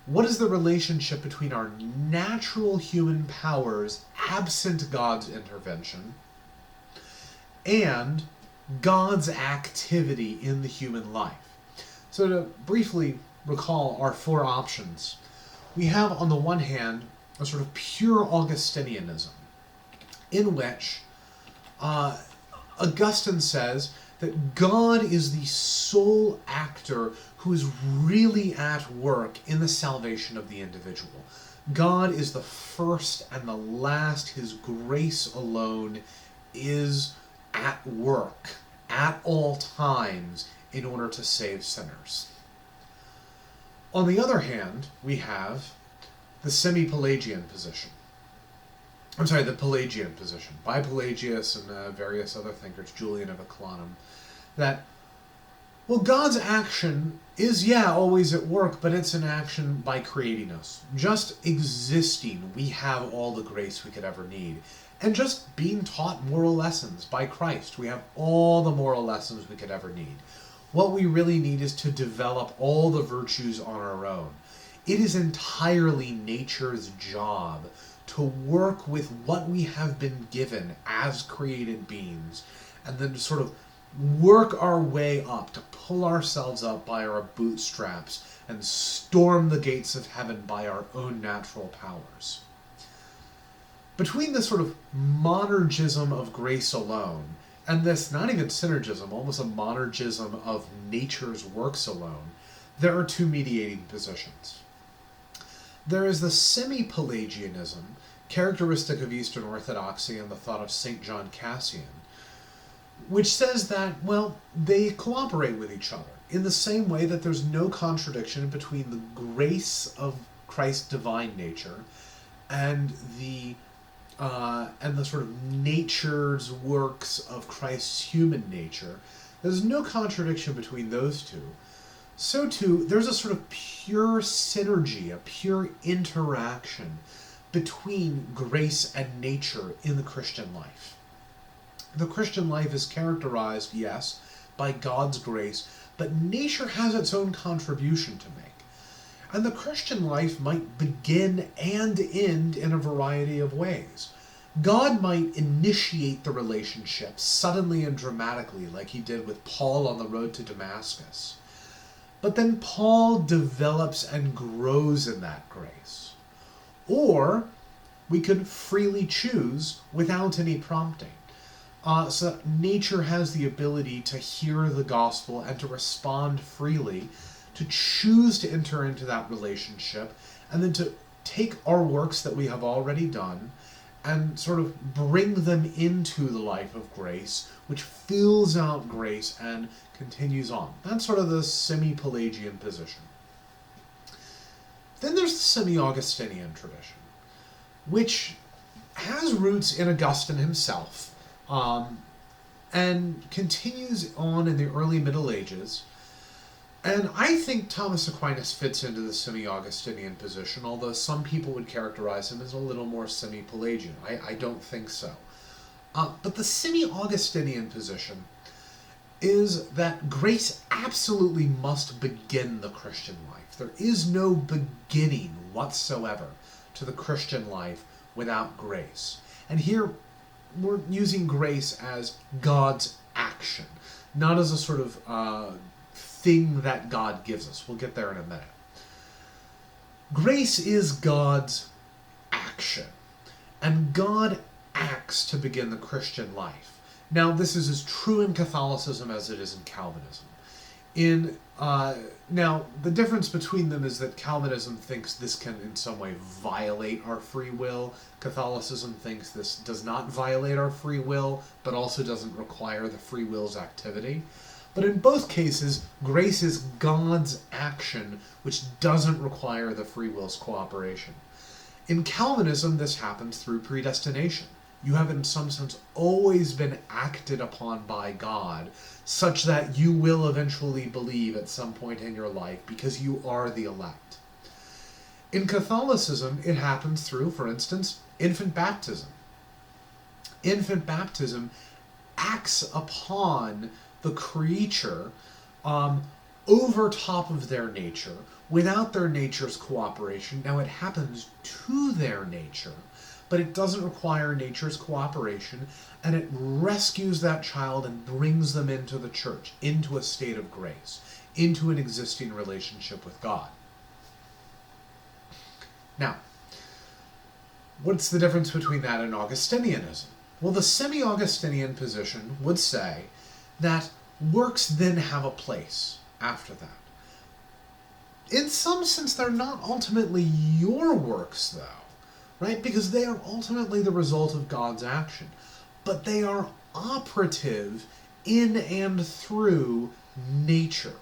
What is the relationship between our natural human powers, absent God's intervention, and God's activity in the human life? So to briefly recall our 4 options, we have on the one hand a sort of pure Augustinianism, in which Augustine says that God is the sole actor who is really at work in the salvation of the individual. God is the first and the last. His grace alone is at work at all times in order to save sinners. On the other hand, we have the semi-Pelagian position. I'm sorry, the Pelagian position, by Pelagius and various other thinkers, Julian of Eclanum, that, well, God's action is, always at work, but it's an action by creating us. Just existing, we have all the grace we could ever need. And just being taught moral lessons by Christ, we have all the moral lessons we could ever need. What we really need is to develop all the virtues on our own. It is entirely nature's job to work with what we have been given as created beings, and then to sort of work our way up, to pull ourselves up by our bootstraps and storm the gates of heaven by our own natural powers. Between this sort of monergism of grace alone and this not even synergism, almost a monergism of nature's works alone, there are two mediating positions. There is the semi-Pelagianism, characteristic of Eastern Orthodoxy and the thought of St. John Cassian, which says that, well, they cooperate with each other in the same way that there's no contradiction between the grace of Christ's divine nature and the sort of nature's works of Christ's human nature. There's no contradiction between those two. So too, there's a sort of pure synergy, a pure interaction between grace and nature in the Christian life. The Christian life is characterized, yes, by God's grace, but nature has its own contribution to make. And the Christian life might begin and end in a variety of ways. God might initiate the relationship suddenly and dramatically, like he did with Paul on the road to Damascus. But then Paul develops and grows in that grace. Or we could freely choose without any prompting. So that nature has the ability to hear the gospel and to respond freely, to choose to enter into that relationship, and then to take our works that we have already done and sort of bring them into the life of grace, which fills out grace and continues on. That's sort of the semi-Pelagian position. Then there's the semi-Augustinian tradition, which has roots in Augustine himself, and continues on in the early Middle Ages. And I think Thomas Aquinas fits into the semi-Augustinian position, although some people would characterize him as a little more semi-Pelagian. I don't think so. But the semi-Augustinian position is that grace absolutely must begin the Christian life. There is no beginning whatsoever to the Christian life without grace. And here we're using grace as God's action, not as a sort of thing that God gives us. We'll get there in a minute. Grace is God's action, and God acts to begin the Christian life. Now, this is as true in Catholicism as it is in Calvinism. Now, the difference between them is that Calvinism thinks this can in some way violate our free will. Catholicism thinks this does not violate our free will, but also doesn't require the free will's activity. But in both cases, grace is God's action, which doesn't require the free will's cooperation. In Calvinism, this happens through predestination. You have, in some sense, always been acted upon by God, such that you will eventually believe at some point in your life because you are the elect. In Catholicism, it happens through, for instance, infant baptism. Infant baptism acts upon the creature over top of their nature, without their nature's cooperation. Now, it happens to their nature, but it doesn't require nature's cooperation, and it rescues that child and brings them into the church, into a state of grace, into an existing relationship with God. Now, what's the difference between that and Augustinianism? Well, the semi-Augustinian position would say that works then have a place after that. In some sense, they're not ultimately your works, though, right? Because they are ultimately the result of God's action. But they are operative in and through nature.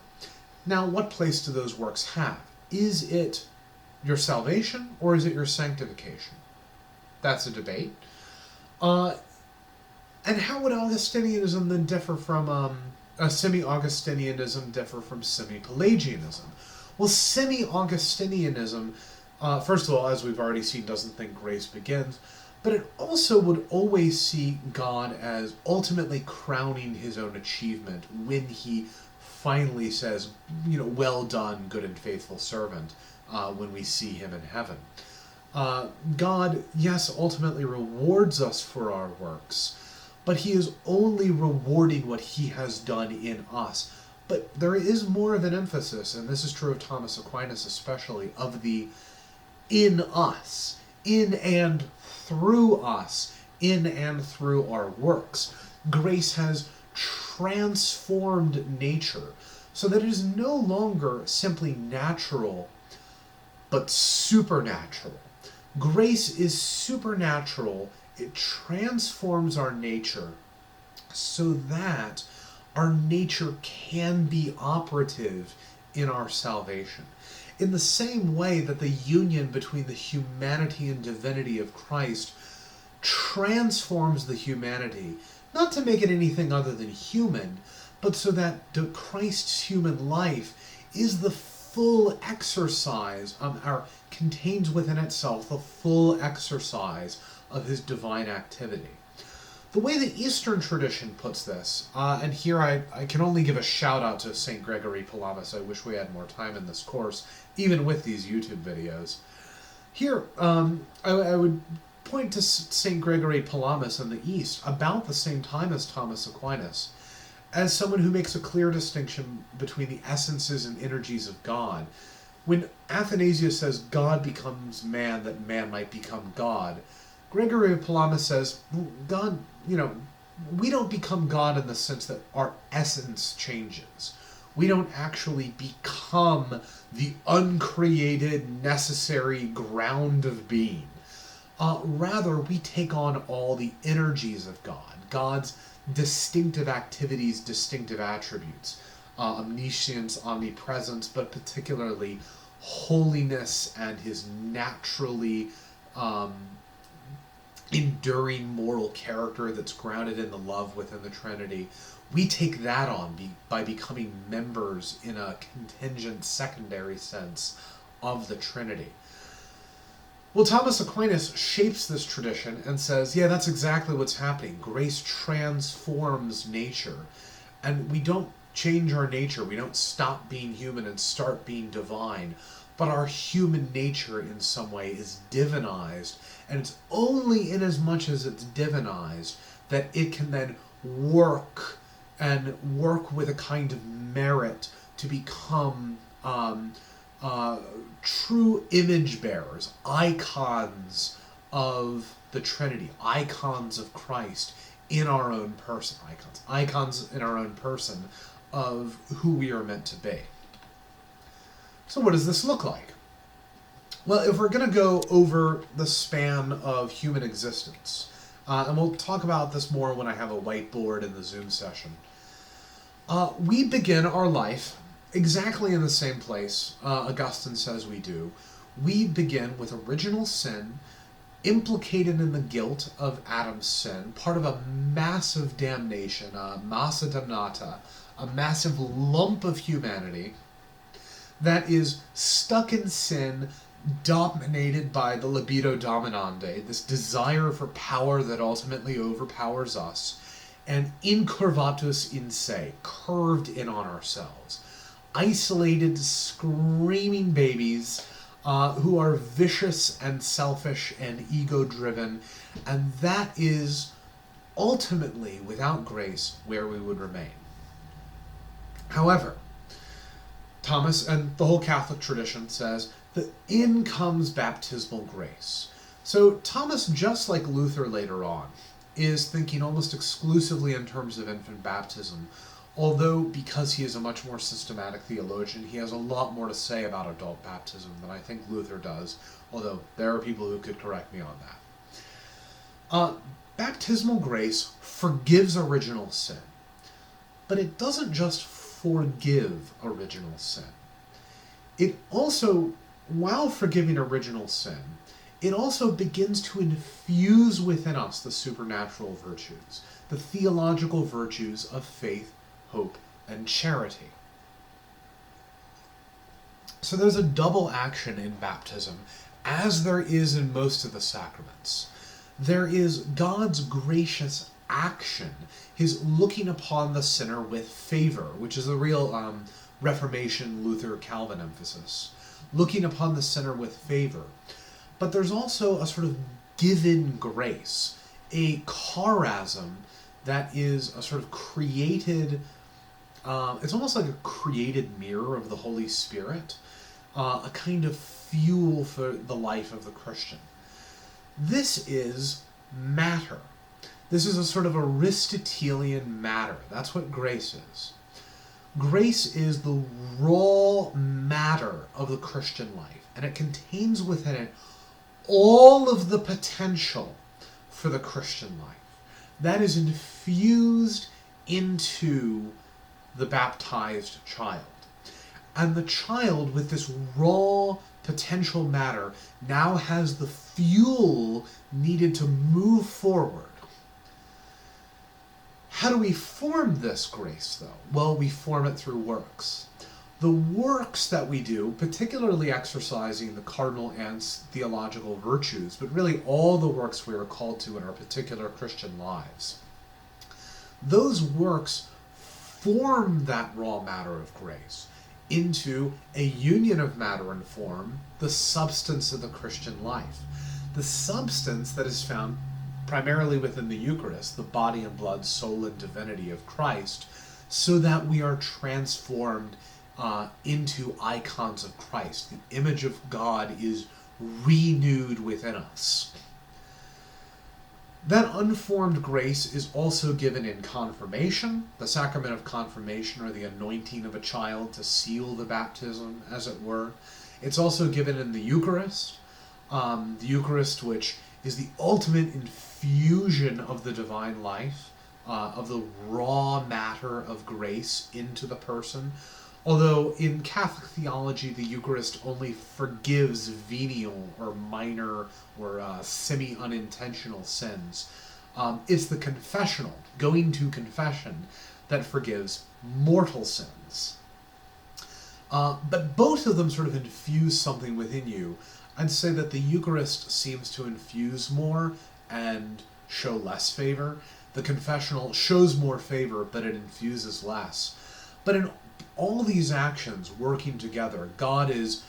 Now, what place do those works have? Is it your salvation or is it your sanctification? That's a debate. And how would Augustinianism then differ from semi-Augustinianism differ from semi-Pelagianism? Well, semi-Augustinianism, first of all, as we've already seen, doesn't think grace begins, but it also would always see God as ultimately crowning his own achievement when he finally says, well done, good and faithful servant, when we see him in heaven. God, yes, ultimately rewards us for our works, but he is only rewarding what he has done in us. But there is more of an emphasis, and this is true of Thomas Aquinas especially, of the in us, in and through us, in and through our works. Grace has transformed nature so that it is no longer simply natural, but supernatural. Grace is supernatural. It transforms our nature so that our nature can be operative in our salvation. In the same way that the union between the humanity and divinity of Christ transforms the humanity, not to make it anything other than human, but so that Christ's human life is the full exercise contains within itself the full exercise of his divine activity. The way the Eastern tradition puts this, and here I can only give a shout out to St. Gregory Palamas. I wish we had more time in this course, even with these YouTube videos. Here, I would point to St. Gregory Palamas in the East about the same time as Thomas Aquinas, as someone who makes a clear distinction between the essences and energies of God. When Athanasius says God becomes man that man might become God, Gregory of Palamas says, God, we don't become God in the sense that our essence changes. We don't actually become the uncreated, necessary ground of being. Rather, we take on all the energies of God, God's distinctive activities, distinctive attributes, omniscience, omnipresence, but particularly holiness and his naturally enduring moral character that's grounded in the love within the Trinity. We take that on by becoming members in a contingent secondary sense of the Trinity. Well, Thomas Aquinas shapes this tradition and says, yeah, that's exactly what's happening. Grace transforms nature. And we don't change our nature. We don't stop being human and start being divine. But our human nature in some way is divinized. And it's only in as much as it's divinized that it can then work with a kind of merit to become true image bearers, icons of the Trinity, icons of Christ in our own person, icons in our own person of who we are meant to be. So what does this look like? Well, if we're going to go over the span of human existence, and we'll talk about this more when I have a whiteboard in the Zoom session, we begin our life exactly in the same place Augustine says we do. We begin with original sin, implicated in the guilt of Adam's sin, part of a massive damnation, a massa damnata, a massive lump of humanity that is stuck in sin, dominated by the libido dominandi, this desire for power that ultimately overpowers us, and incurvatus in se, curved in on ourselves. Isolated, screaming babies who are vicious and selfish and ego-driven, and that is ultimately, without grace, where we would remain. However, Thomas and the whole Catholic tradition says that in comes baptismal grace. So Thomas, just like Luther later on, is thinking almost exclusively in terms of infant baptism, although because he is a much more systematic theologian, he has a lot more to say about adult baptism than I think Luther does, although there are people who could correct me on that. Baptismal grace forgives original sin, but it doesn't just forgive original sin. It also, while forgiving original sin, it also begins to infuse within us the supernatural virtues, the theological virtues of faith, hope, and charity. So there's a double action in baptism, as there is in most of the sacraments. There is God's gracious action, his looking upon the sinner with favor, which is a real Reformation Luther Calvin emphasis, looking upon the sinner with favor. But there's also a sort of given grace, a charism that is a sort of created, it's almost like a created mirror of the Holy Spirit, a kind of fuel for the life of the Christian. This is matter. This is a sort of Aristotelian matter. That's what grace is. Grace is the raw matter of the Christian life, and it contains within it all of the potential for the Christian life. That is infused into the baptized child. And the child, with this raw potential matter, now has the fuel needed to move forward. How do we form this grace, though? Well, we form it through works. The works that we do, particularly exercising the cardinal and theological virtues, but really all the works we are called to in our particular Christian lives, those works form that raw matter of grace into a union of matter and form, the substance of the Christian life. The substance that is found primarily within the Eucharist, the body and blood, soul and divinity of Christ, so that we are transformed into icons of Christ. The image of God is renewed within us. That unformed grace is also given in confirmation, the sacrament of confirmation, or the anointing of a child to seal the baptism, as it were. It's also given in the Eucharist, which is the ultimate infusion of the divine life, of the raw matter of grace into the person. Although in Catholic theology, the Eucharist only forgives venial or minor or semi-unintentional sins. It's the confessional, going to confession, that forgives mortal sins. But both of them sort of infuse something within you. I'd say that the Eucharist seems to infuse more and show less favor. The confessional shows more favor, but it infuses less. But in all these actions working together, God is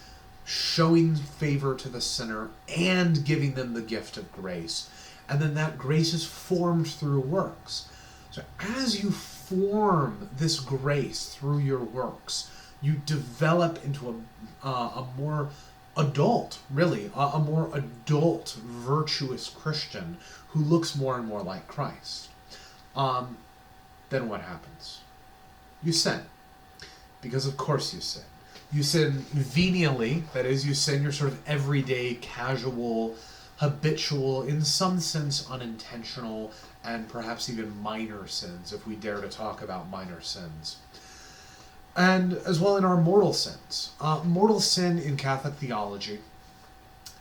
showing favor to the sinner and giving them the gift of grace. And then that grace is formed through works. So as you form this grace through your works, you develop into a more adult, really, a more adult, virtuous Christian who looks more and more like Christ. Then what happens? You sin. Because of course you sin. You sin venially, that is, you sin your sort of everyday, casual, habitual, in some sense unintentional, and perhaps even minor sins, if we dare to talk about minor sins. And as well in our mortal sins. Mortal sin in Catholic theology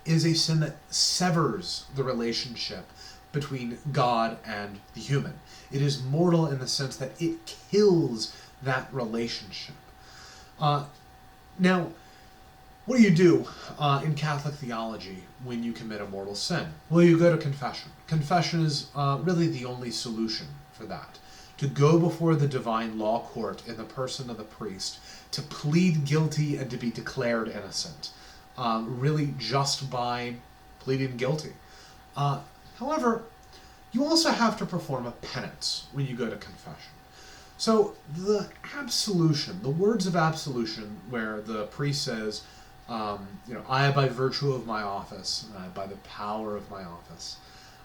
is a sin that severs the relationship between God and the human. It is mortal in the sense that it kills that relationship. Now, what do you do in Catholic theology when you commit a mortal sin? Well, you go to confession. Confession is really the only solution for that. To go before the divine law court in the person of the priest, to plead guilty and to be declared innocent, really just by pleading guilty. However, you also have to perform a penance when you go to confession. So the absolution, the words of absolution, where the priest says, I, by virtue of my office, by the power of my office,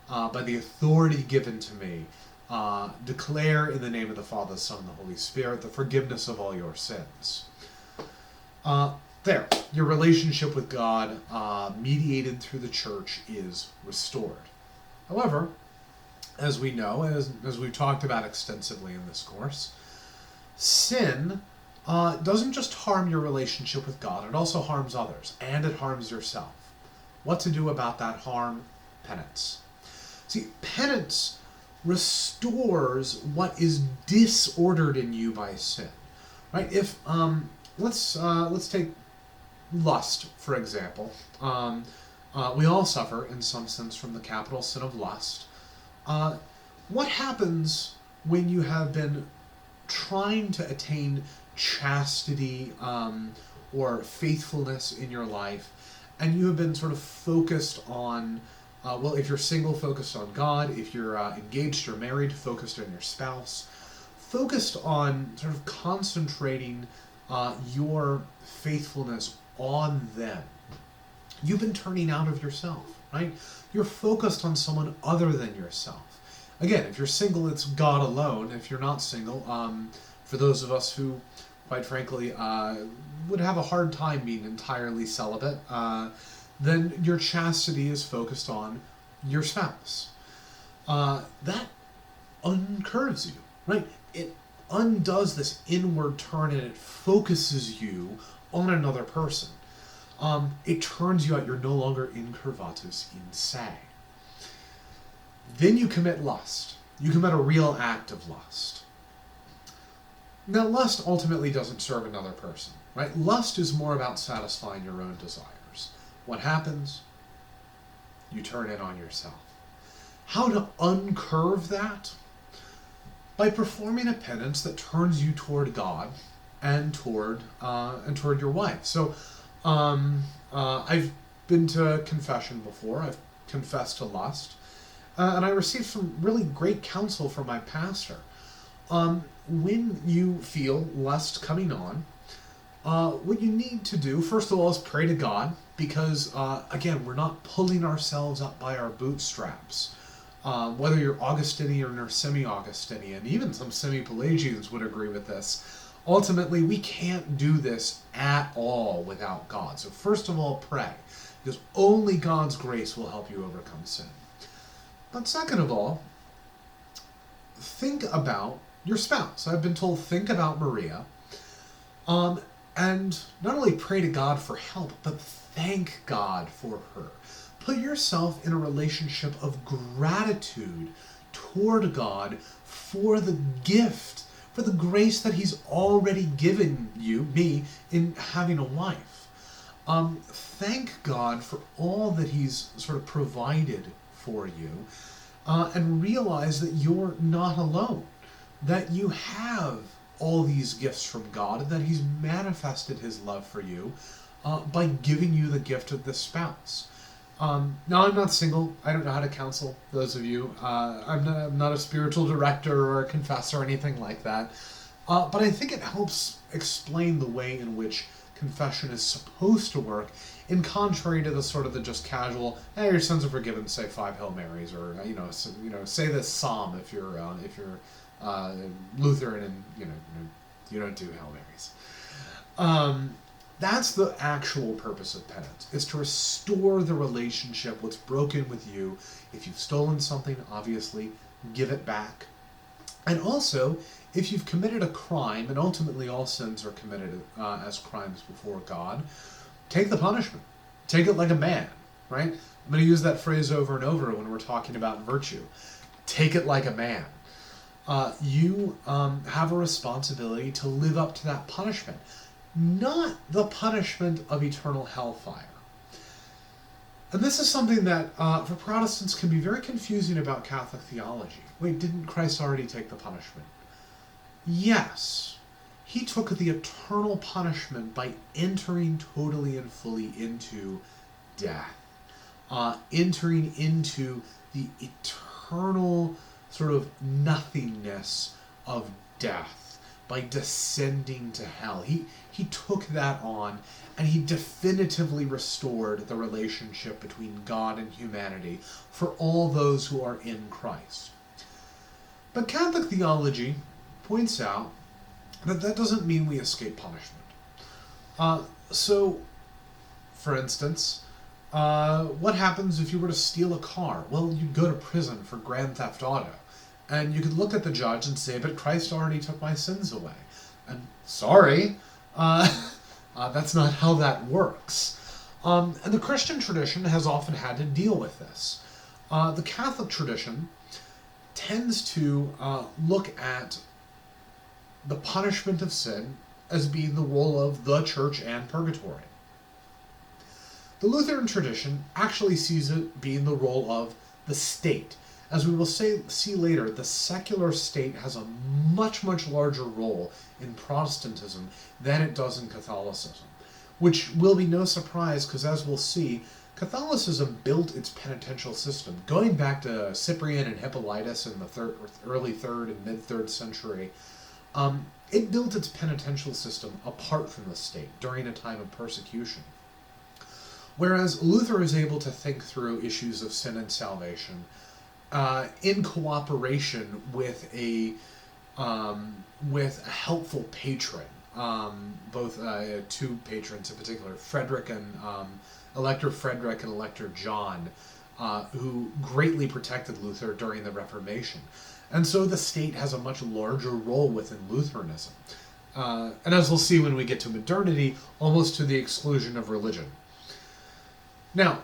by the authority given to me, declare in the name of the Father, the Son, and the Holy Spirit the forgiveness of all your sins. Your relationship with God, mediated through the Church, is restored. However, as we know, as we've talked about extensively in this course, sin doesn't just harm your relationship with God, it also harms others, and it harms yourself. What to do about that harm? Penance. See, penance restores what is disordered in you by sin. Right? If let's take lust, for example. We all suffer, in some sense, from the capital sin of lust. What happens when you have been trying to attain chastity or faithfulness in your life, and you have been sort of focused on, well, if you're single, focused on God, if you're engaged or married, focused on your spouse, focused on sort of concentrating your faithfulness on them. You've been turning out of yourself, right? You're focused on someone other than yourself. Again, if you're single, it's God alone. If you're not single, for those of us who, quite frankly, would have a hard time being entirely celibate, then your chastity is focused on your spouse. That uncurves you, right? It undoes this inward turn and it focuses you on another person. It turns you out. You're no longer incurvatus in se. Then you commit lust. You commit a real act of lust. Now, lust ultimately doesn't serve another person, right? Lust is more about satisfying your own desires. What happens? You turn it on yourself. How to uncurve that? By performing a penance that turns you toward God and toward your wife. So, I've been to confession before. I've confessed to lust. And I received some really great counsel from my pastor. When you feel lust coming on, what you need to do, first of all, is pray to God, because, again, we're not pulling ourselves up by our bootstraps. Whether you're Augustinian or semi-Augustinian, even some semi-Pelagians would agree with this. Ultimately, we can't do this at all without God. So first of all, pray, because only God's grace will help you overcome sin. But second of all, think about your spouse. I've been told, think about Maria. And not only pray to God for help, but thank God for her. Put yourself in a relationship of gratitude toward God for the gift, for the grace that He's already given you, me, in having a wife. Thank God for all that He's sort of provided for you, and realize that you're not alone, that you have all these gifts from God, and that He's manifested His love for you by giving you the gift of the spouse. Now, I'm not single. I don't know how to counsel those of you. I'm not a spiritual director or a confessor or anything like that. But I think it helps explain the way in which confession is supposed to work, in contrary to the sort of the just casual, hey, your sins are forgiven, say 5 Hail Marys, or say this psalm if you're Lutheran and you don't do Hail Marys. That's the actual purpose of penance, is to restore the relationship, what's broken with you. If you've stolen something, obviously, give it back. And also, if you've committed a crime, and ultimately all sins are committed as crimes before God, take the punishment. Take it like a man, right? I'm going to use that phrase over and over when we're talking about virtue. Take it like a man. You have a responsibility to live up to that punishment, not the punishment of eternal hellfire. And this is something that, for Protestants, can be very confusing about Catholic theology. Wait, didn't Christ already take the punishment? Yes. He took the eternal punishment by entering totally and fully into death. Entering into the eternal sort of nothingness of death by descending to hell. He took that on, and he definitively restored the relationship between God and humanity for all those who are in Christ. But Catholic theology points out that that doesn't mean we escape punishment. So, for instance, what happens if you were to steal a car? Well, you'd go to prison for Grand Theft Auto. And you could look at the judge and say, but Christ already took my sins away. And sorry, that's not how that works. And the Christian tradition has often had to deal with this. The Catholic tradition tends to look at the punishment of sin as being the role of the church and purgatory. The Lutheran tradition actually sees it being the role of the state. As we will see later, the secular state has a much, much larger role in Protestantism than it does in Catholicism, which will be no surprise because, as we'll see, Catholicism built its penitential system. Going back to Cyprian and Hippolytus in the early 3rd and mid-3rd century, it built its penitential system apart from the state during a time of persecution. Whereas Luther is able to think through issues of sin and salvation in cooperation with a helpful patron, both two patrons in particular, Frederick and Elector Frederick and Elector John, who greatly protected Luther during the Reformation. And so the state has a much larger role within Lutheranism. And as we'll see when we get to modernity, almost to the exclusion of religion. Now,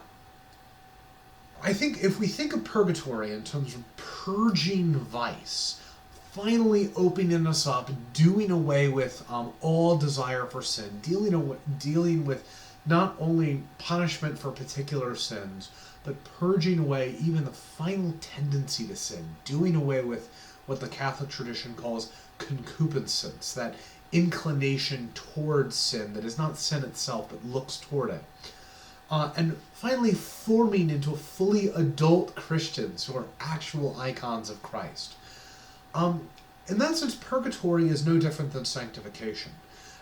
I think if we think of purgatory in terms of purging vice, finally opening us up, doing away with all desire for sin, dealing with not only punishment for particular sins, but purging away even the final tendency to sin, doing away with what the Catholic tradition calls concupiscence, that inclination towards sin that is not sin itself but looks toward it. And finally forming into fully adult Christians who are actual icons of Christ. In that sense, purgatory is no different than sanctification.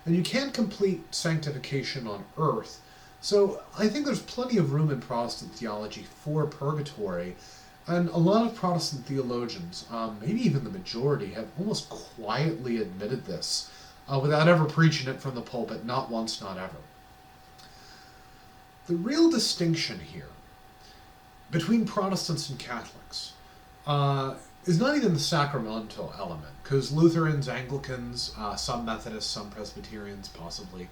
And you can't complete sanctification on earth, so I think there's plenty of room in Protestant theology for purgatory, and a lot of Protestant theologians, maybe even the majority, have almost quietly admitted this, without ever preaching it from the pulpit, not once, not ever. The real distinction here between Protestants and Catholics is not even the sacramental element, because Lutherans, Anglicans, some Methodists, some Presbyterians possibly,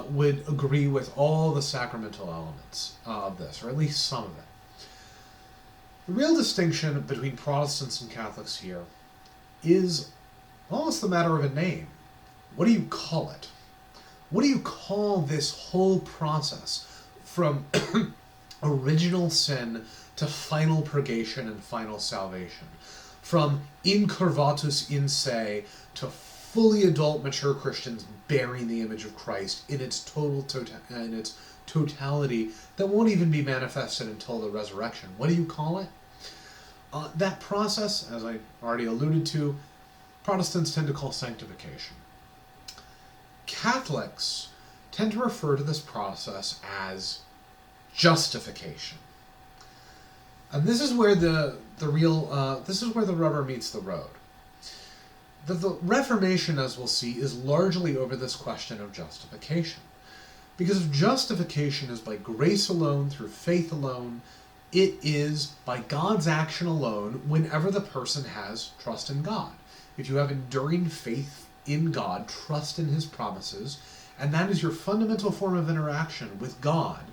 would agree with all the sacramental elements of this, or at least some of it. The real distinction between Protestants and Catholics here is almost the matter of a name. What do you call it? What do you call this whole process from original sin to final purgation and final salvation? From incurvatus in se to fully adult, mature Christians bearing the image of Christ in its totality that won't even be manifested until the resurrection. What do you call it? That process, as I already alluded to, Protestants tend to call sanctification. Catholics tend to refer to this process as justification. And this is where the rubber meets the road. The Reformation, as we'll see, is largely over this question of justification. Because if justification is by grace alone, through faith alone, it is by God's action alone whenever the person has trust in God. If you have enduring faith in God, trust in His promises, and that is your fundamental form of interaction with God,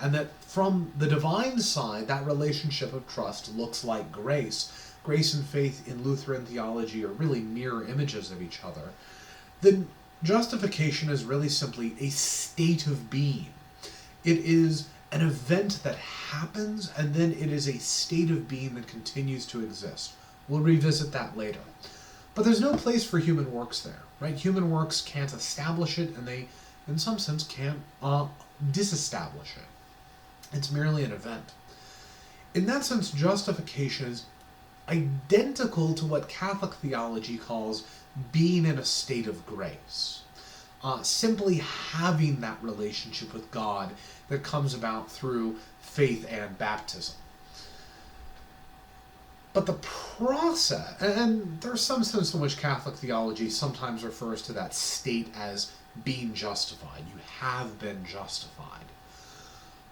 and that from the divine side, that relationship of trust looks like grace. Grace and faith in Lutheran theology are really mirror images of each other. Then justification is really simply a state of being. It is an event that happens, and then it is a state of being that continues to exist. We'll revisit that later. But there's no place for human works there, right? Human works can't establish it, and they, in some sense, can't disestablish it. It's merely an event. In that sense, justification is identical to what Catholic theology calls being in a state of grace. Simply having that relationship with God that comes about through faith and baptism. But the process, and there's some sense in which Catholic theology sometimes refers to that state as being justified. You have been justified.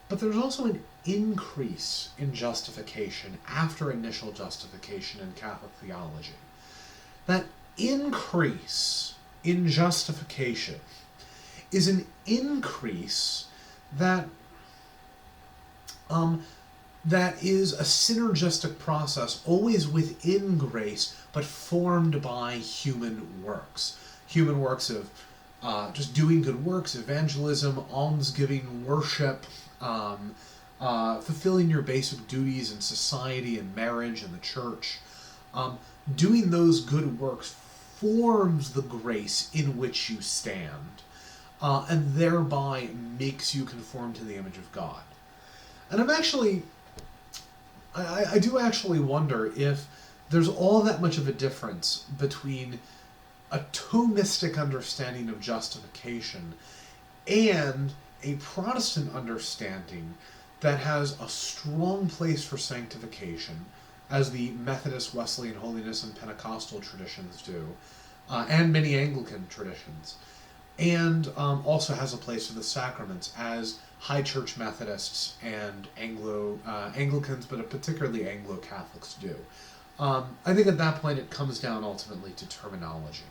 But there's also an increase in justification after initial justification in Catholic theology. That increase in justification is an increase that that is a synergistic process, always within grace, but formed by human works. Human works of just doing good works, evangelism, almsgiving, worship, fulfilling your basic duties in society and marriage and the church. Doing those good works forms the grace in which you stand, and thereby makes you conform to the image of God. And I do actually wonder if there's all that much of a difference between a Thomistic understanding of justification and a Protestant understanding that has a strong place for sanctification, as the Methodist, Wesleyan, Holiness, and Pentecostal traditions do, and many Anglican traditions, and also has a place for the sacraments, as High Church Methodists and Anglicans, but particularly Anglo-Catholics do. I think at that point it comes down ultimately to terminology,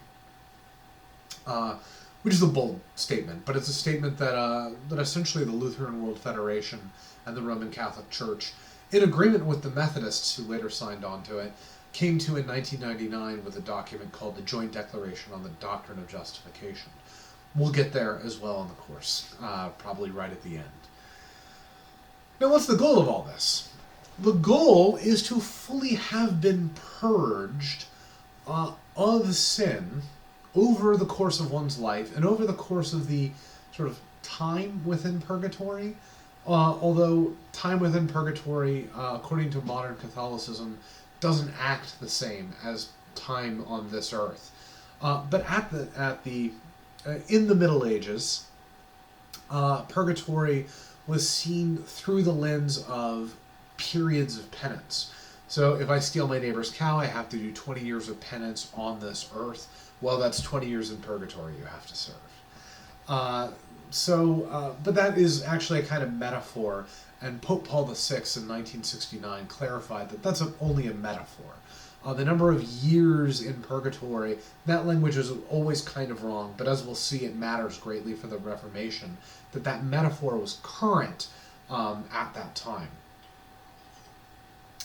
which is a bold statement, but it's a statement that essentially the Lutheran World Federation and the Roman Catholic Church, in agreement with the Methodists who later signed on to it, came to in 1999 with a document called the Joint Declaration on the Doctrine of Justification. We'll get there as well in the course, probably right at the end. Now, what's the goal of all this? The goal is to fully have been purged of sin over the course of one's life and over the course of the sort of time within purgatory. Although time within purgatory, according to modern Catholicism, doesn't act the same as time on this earth. But in the Middle Ages, purgatory was seen through the lens of periods of penance. So if I steal my neighbor's cow, I have to do 20 years of penance on this earth. Well, that's 20 years in purgatory you have to serve. But that is actually a kind of metaphor, and Pope Paul VI in 1969 clarified that that's only a metaphor. The number of years in purgatory, that language is always kind of wrong, but as we'll see, it matters greatly for the Reformation, that metaphor was current at that time.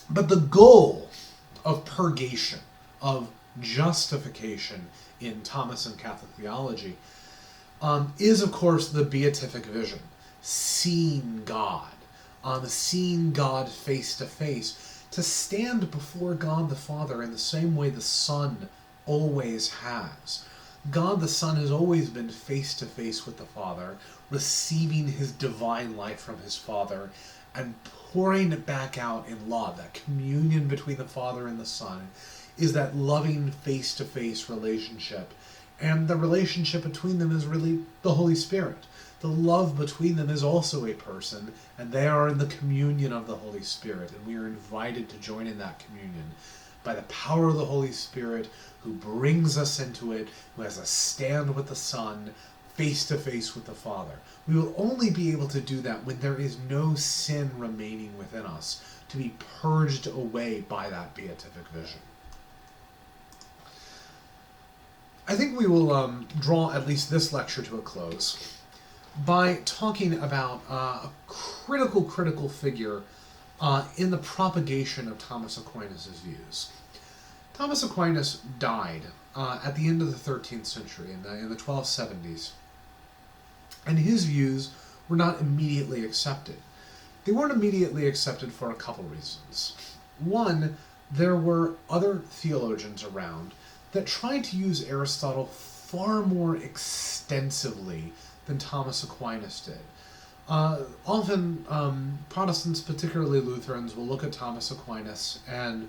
But the goal of purgation, of justification in Thomisan Catholic theology, is, of course, the beatific vision, seeing God face to face, to stand before God the Father in the same way the Son always has. God the Son has always been face to face with the Father, receiving his divine life from his Father, and pouring it back out in love. That communion between the Father and the Son is that loving face-to-face relationship. And the relationship between them is really the Holy Spirit. The love between them is also a person, and they are in the communion of the Holy Spirit, and we are invited to join in that communion by the power of the Holy Spirit, who brings us into it, who has us stand with the Son, face to face with the Father. We will only be able to do that when there is no sin remaining within us, to be purged away by that beatific vision. I think we will draw at least this lecture to a close by talking about a critical figure in the propagation of Thomas Aquinas' views. Thomas Aquinas died at the end of the 13th century, in the 1270s, and his views were not immediately accepted. They weren't immediately accepted for a couple reasons. One, there were other theologians around that tried to use Aristotle far more extensively than Thomas Aquinas did. Often, Protestants, particularly Lutherans, will look at Thomas Aquinas and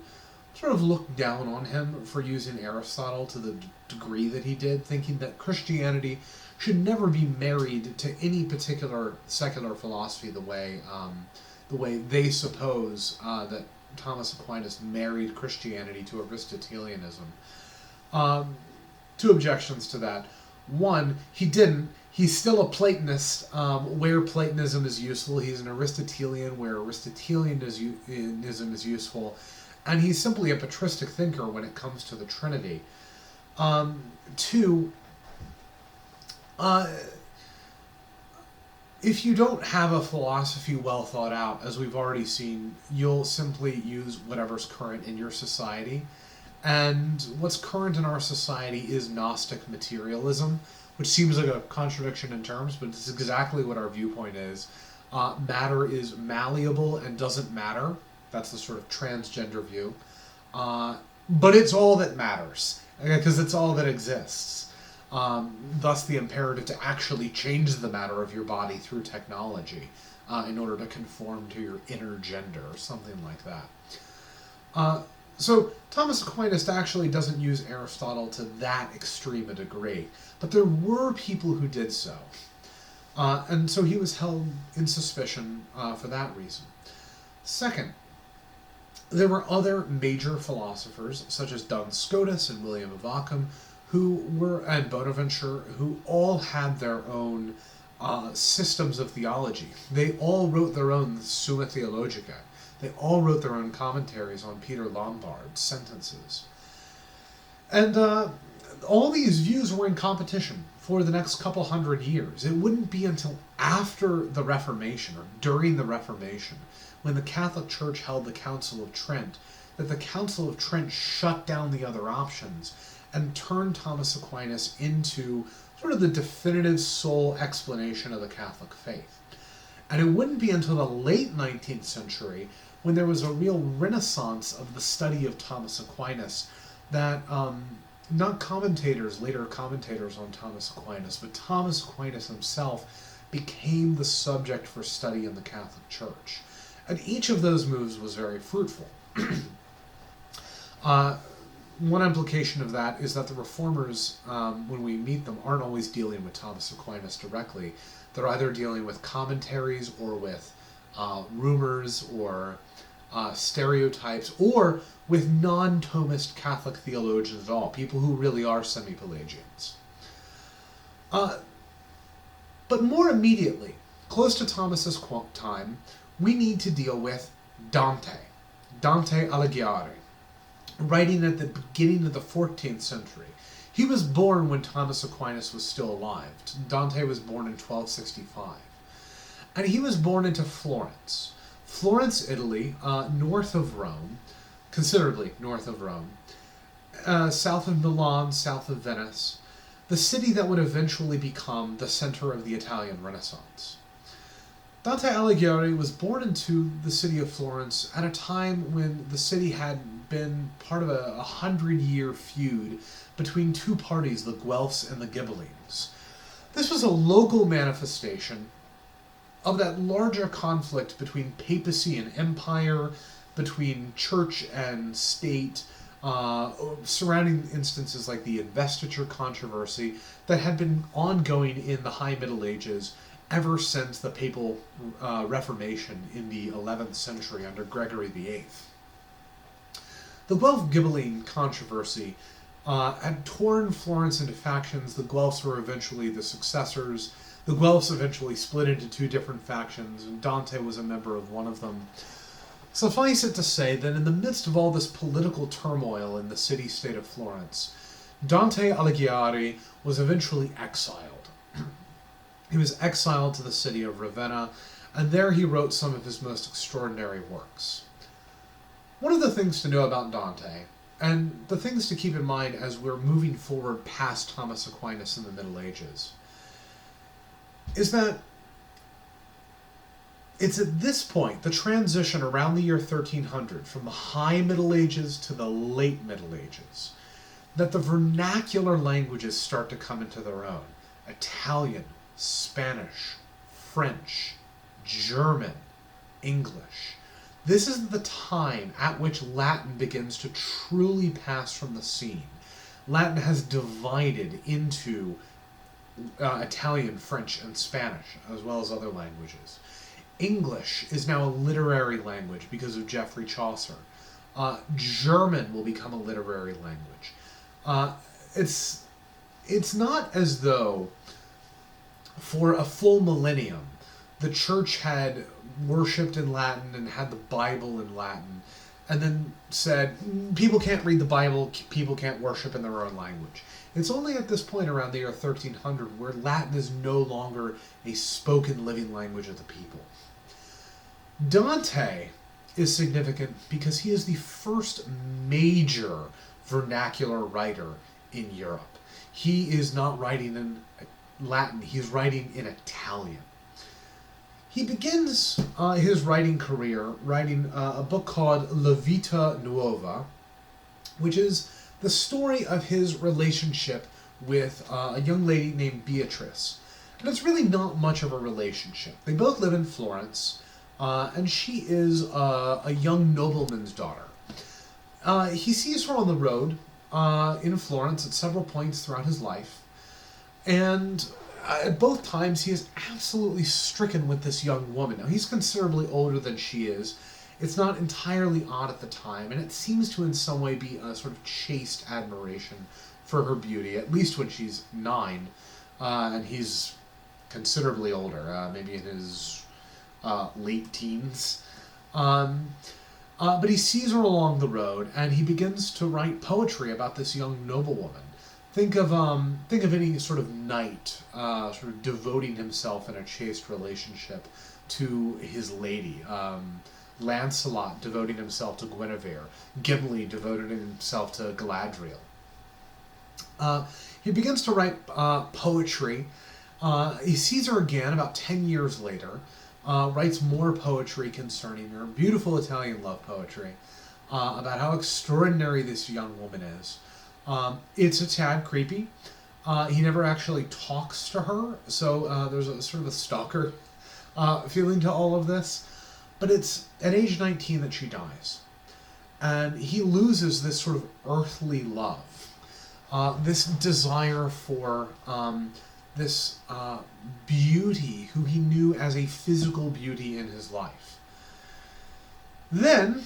sort of look down on him for using Aristotle to the degree that he did, thinking that Christianity should never be married to any particular secular philosophy the way they suppose that Thomas Aquinas married Christianity to Aristotelianism. Two objections to that. One, he didn't. He's still a Platonist where Platonism is useful. He's an Aristotelian where Aristotelianism is useful. And he's simply a patristic thinker when it comes to the Trinity. Two, If you don't have a philosophy well thought out, as we've already seen, you'll simply use whatever's current in your society. And what's current in our society is Gnostic materialism, which seems like a contradiction in terms, but it's exactly what our viewpoint is. Matter is malleable and doesn't matter. That's the sort of transgender view. But it's all that matters, because it's all that exists. Thus the imperative to actually change the matter of your body through technology in order to conform to your inner gender, or something like that. So Thomas Aquinas actually doesn't use Aristotle to that extreme a degree, but there were people who did so. And so he was held in suspicion for that reason. Second, there were other major philosophers, such as Duns Scotus and William of Ockham, and Bonaventure, who all had their own systems of theology. They all wrote their own Summa Theologica. They all wrote their own commentaries on Peter Lombard's sentences. And all these views were in competition for the next couple hundred years. It wouldn't be until after the Reformation, or during the Reformation, when the Catholic Church held the Council of Trent, that the Council of Trent shut down the other options and turned Thomas Aquinas into sort of the definitive sole explanation of the Catholic faith. And it wouldn't be until the late 19th century, when there was a real renaissance of the study of Thomas Aquinas, that not later commentators on Thomas Aquinas, but Thomas Aquinas himself became the subject for study in the Catholic Church. And each of those moves was very fruitful. One implication of that is that the reformers, when we meet them, aren't always dealing with Thomas Aquinas directly. They're either dealing with commentaries or with rumors or stereotypes, or with non-Thomist Catholic theologians at all, people who really are semi-Pelagians. But more immediately, close to Thomas's time, we need to deal with Dante Alighieri, writing at the beginning of the 14th century. He was born when Thomas Aquinas was still alive. Dante was born in 1265. And he was born into Florence. Florence, Italy, north of Rome, considerably north of Rome, south of Milan, south of Venice, the city that would eventually become the center of the Italian Renaissance. Dante Alighieri was born into the city of Florence at a time when the city had been part of a 100-year feud between two parties, the Guelphs and the Ghibellines. This was a local manifestation of that larger conflict between papacy and empire, between church and state, surrounding instances like the investiture controversy that had been ongoing in the High Middle Ages ever since the papal Reformation in the 11th century under Gregory VIII. The Guelph-Ghibelline controversy had torn Florence into factions. The Guelphs were eventually the successors. The Guelphs eventually split into two different factions, and Dante was a member of one of them. Suffice it to say that in the midst of all this political turmoil in the city-state of Florence, Dante Alighieri was eventually exiled. He was exiled to the city of Ravenna, and there he wrote some of his most extraordinary works. One of the things to know about Dante, and the things to keep in mind as we're moving forward past Thomas Aquinas in the Middle Ages, is that it's at this point, the transition around the year 1300, from the High Middle Ages to the Late Middle Ages, that the vernacular languages start to come into their own. Italian, Spanish, French, German, English. This is the time at which Latin begins to truly pass from the scene. Latin has divided into Italian, French, and Spanish, as well as other languages. English is now a literary language because of Geoffrey Chaucer. German will become a literary language. It's not as though for a full millennium the church had worshipped in Latin and had the Bible in Latin, and then said, people can't read the Bible, people can't worship in their own language. It's only at this point around the year 1300 where Latin is no longer a spoken living language of the people. Dante is significant because he is the first major vernacular writer in Europe. He is not writing in Latin, he's writing in Italian. He begins his writing career writing a book called La Vita Nuova, which is the story of his relationship with a young lady named Beatrice. And it's really not much of a relationship. They both live in Florence, and she is a young nobleman's daughter. He sees her on the road in Florence at several points throughout his life, and at both times he is absolutely stricken with this young woman. Now, he's considerably older than she is. It's not entirely odd at the time, and it seems to in some way be a sort of chaste admiration for her beauty, at least when she's 9, and he's considerably older, maybe in his late teens. But he sees her along the road, and he begins to write poetry about this young noblewoman. Think of any sort of knight, sort of devoting himself in a chaste relationship to his lady. Lancelot devoting himself to Guinevere. Gimli devoting himself to Galadriel. He begins to write poetry. He sees her again about 10 years later. Writes more poetry concerning her. Beautiful Italian love poetry about how extraordinary this young woman is. It's a tad creepy. He never actually talks to her, so there's a sort of a stalker feeling to all of this. But it's at age 19 that she dies. And he loses this sort of earthly love, this desire for this beauty who he knew as a physical beauty in his life. Then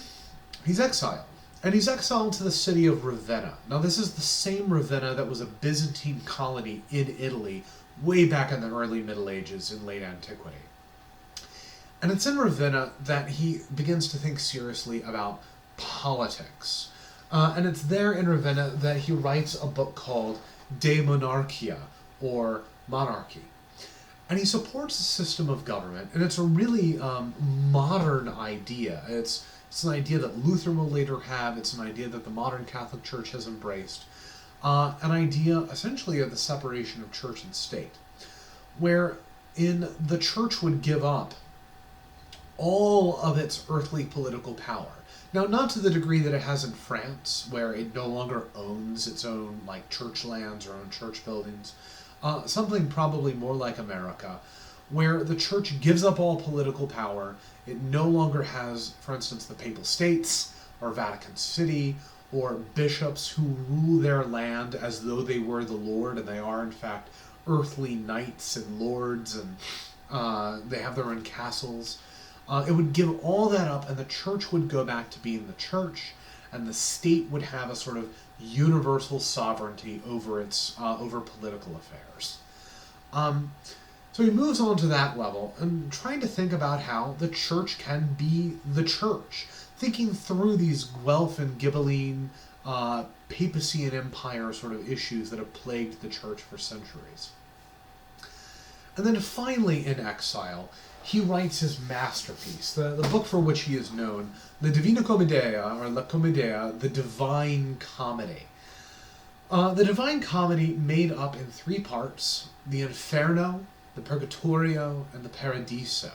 he's exiled. And he's exiled to the city of Ravenna. Now, this is the same Ravenna that was a Byzantine colony in Italy way back in the early Middle Ages in late antiquity. And it's in Ravenna that he begins to think seriously about politics. And it's there in Ravenna that he writes a book called De Monarchia, or Monarchy. And he supports a system of government, and it's a really modern idea. It's an idea that Luther will later have. It's an idea that the modern Catholic Church has embraced. An idea, essentially, of the separation of church and state, wherein the church would give up all of its earthly political power. Now, not to the degree that it has in France, where it no longer owns its own church lands or own church buildings. Something probably more like America, where the church gives up all political power. It no longer has, for instance, the Papal States or Vatican City or bishops who rule their land as though they were the Lord, and they are, in fact, earthly knights and lords, and they have their own castles. It would give all that up, and the church would go back to being the church, and the state would have a sort of universal sovereignty over its over political affairs. So he moves on to that level and trying to think about how the church can be the church, thinking through these Guelph and Ghibelline papacy and empire sort of issues that have plagued the church for centuries. And then finally, in exile, he writes his masterpiece, the book for which he is known, the Divina Commedia, or La Commedia, the Divine Comedy. The Divine Comedy made up in 3 parts: the Inferno, the Purgatorio, and the Paradiso.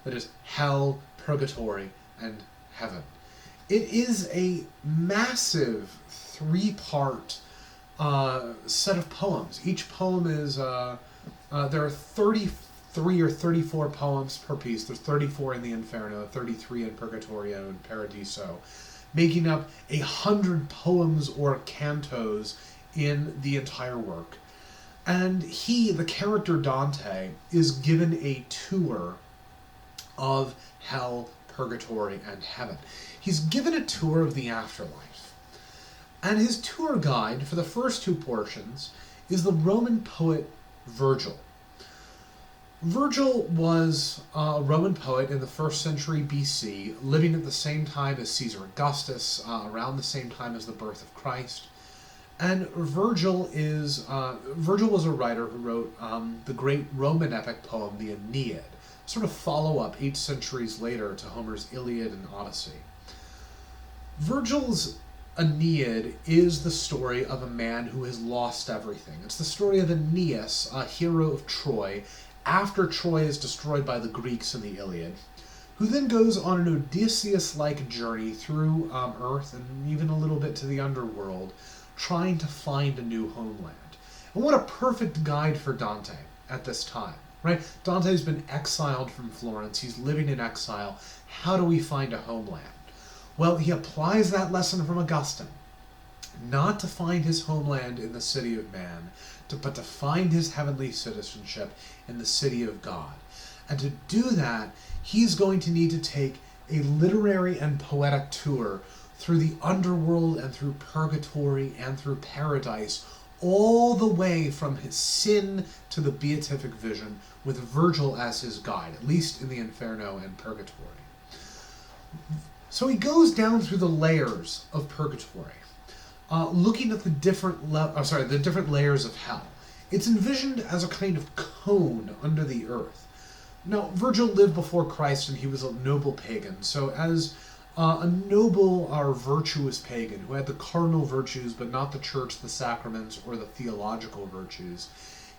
That is, hell, purgatory, and heaven. It is a massive 3-part set of poems. Each poem is, there are 33 or 34 poems per piece. There's 34 in the Inferno, 33 in Purgatorio and Paradiso, making up 100 poems or cantos in the entire work. And he, the character Dante, is given a tour of hell, purgatory, and heaven. He's given a tour of the afterlife. And his tour guide for the first 2 portions is the Roman poet Virgil. Virgil was a Roman poet in the 1st century BC, living at the same time as Caesar Augustus, around the same time as the birth of Christ. And Virgil was a writer who wrote the great Roman epic poem, the Aeneid, sort of follow-up 8 centuries later to Homer's Iliad and Odyssey. Virgil's Aeneid is the story of a man who has lost everything. It's the story of Aeneas, a hero of Troy, after Troy is destroyed by the Greeks in the Iliad, who then goes on an Odysseus-like journey through Earth and even a little bit to the underworld, trying to find a new homeland. And what a perfect guide for Dante at this time, right? Dante's been exiled from Florence. He's living in exile. How do we find a homeland? Well, he applies that lesson from Augustine, not to find his homeland in the city of man, but to find his heavenly citizenship in the city of God. And to do that, he's going to need to take a literary and poetic tour through the underworld and through purgatory and through paradise, all the way from his sin to the beatific vision, with Virgil as his guide, at least in the Inferno and purgatory. So he goes down through the layers of purgatory, looking at the different layers of hell. It's envisioned as a kind of cone under the earth. Now, Virgil lived before Christ, and he was a noble pagan. So as a noble or virtuous pagan who had the cardinal virtues but not the church, the sacraments, or the theological virtues,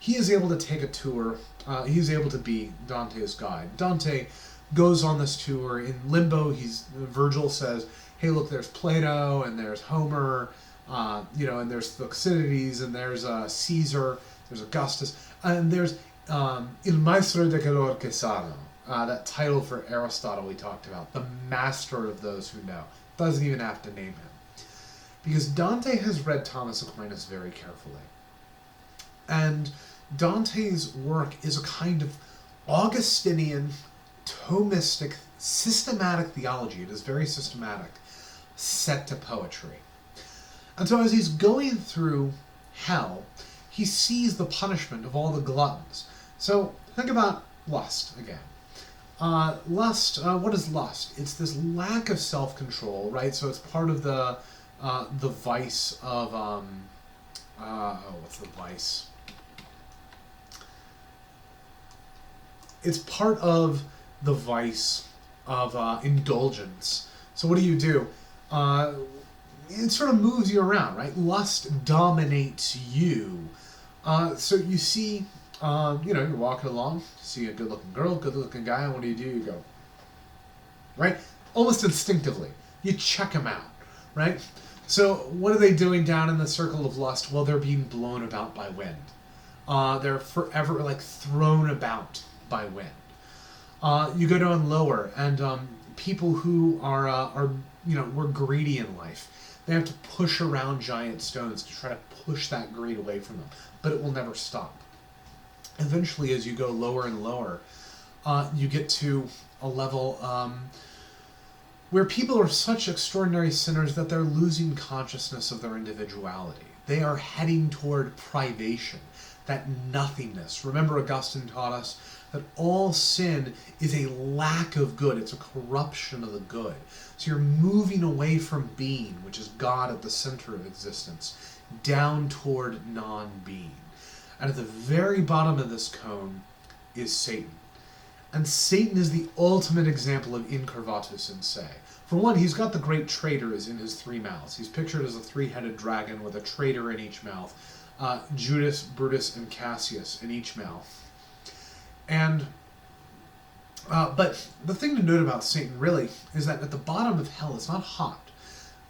he is able to take a tour. He's able to be Dante's guide. Dante goes on this tour in limbo. Virgil says, hey, look, there's Plato, and there's Homer, and there's Thucydides, and there's Caesar, there's Augustus, and there's Il Maestro de Color que Sano, that title for Aristotle we talked about, the master of those who know. Doesn't even have to name him. Because Dante has read Thomas Aquinas very carefully. And Dante's work is a kind of Augustinian, Thomistic, systematic theology. It is very systematic, set to poetry. And so as he's going through hell, he sees the punishment of all the gluttons. So think about lust again. What is lust? It's this lack of self-control, right? So it's part of the vice of, what's the vice? It's part of the vice of indulgence. So what do? It sort of moves you around, right? Lust dominates you. So you see, you're walking along, see a good-looking girl, good-looking guy, and what do? You go, right? Almost instinctively. You check them out, right? So what are they doing down in the circle of lust? Well, they're being blown about by wind. They're forever, thrown about by wind. You go down lower, and people who were greedy in life, they have to push around giant stones to try to push that greed away from them, but it will never stop. Eventually, as you go lower and lower, you get to a level where people are such extraordinary sinners that they're losing consciousness of their individuality. They are heading toward privation, that nothingness. Remember, Augustine taught us that all sin is a lack of good. It's a corruption of the good. So you're moving away from being, which is God at the center of existence, down toward non-being. And at the very bottom of this cone is Satan. And Satan is the ultimate example of incurvatus in se. For one, he's got the great traitors in his 3 mouths. He's pictured as a 3-headed dragon with a traitor in each mouth. Judas, Brutus, and Cassius in each mouth. And but the thing to note about Satan really is that at the bottom of hell, it's not hot.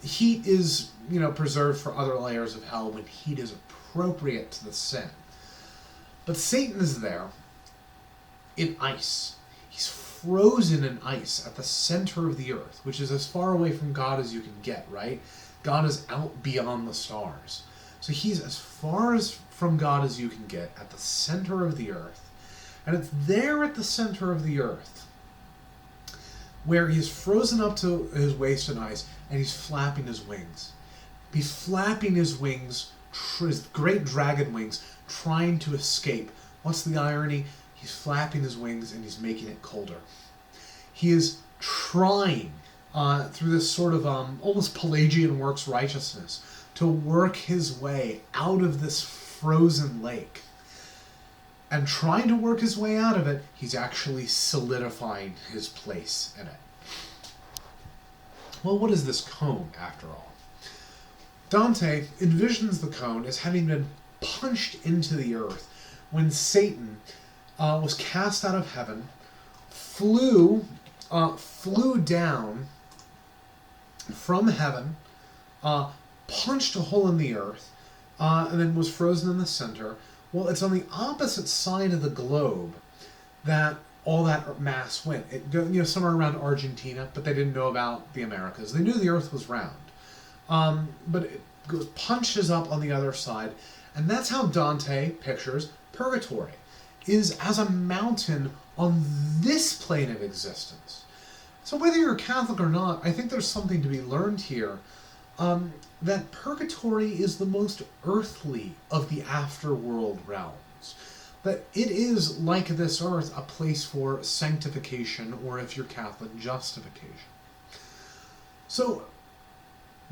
Heat is, preserved for other layers of hell when heat is appropriate to the sin. But Satan is there in ice. He's frozen in ice at the center of the earth, which is as far away from God as you can get, right? God is out beyond the stars. So he's as far from God as you can get at the center of the earth. And it's there at the center of the earth where he's frozen up to his waist in ice, and he's flapping his wings. He's flapping his wings, his great dragon wings, trying to escape. What's the irony? He's flapping his wings and he's making it colder. He is trying, through this sort of almost Pelagian works righteousness, to work his way out of this frozen lake. And trying to work his way out of it, he's actually solidifying his place in it. Well, what is this cone, after all? Dante envisions the cone as having been punched into the earth when Satan was cast out of heaven, flew down from heaven, punched a hole in the earth, and then was frozen in the center. Well, it's on the opposite side of the globe that all that mass went. It go, somewhere around Argentina, but they didn't know about the Americas. They knew the Earth was round, but it punches up on the other side, and that's how Dante pictures purgatory, is as a mountain on this plane of existence. So whether you're Catholic or not, I think there's something to be learned here. That purgatory is the most earthly of the afterworld realms. That it is, like this earth, a place for sanctification, or if you're Catholic, justification. So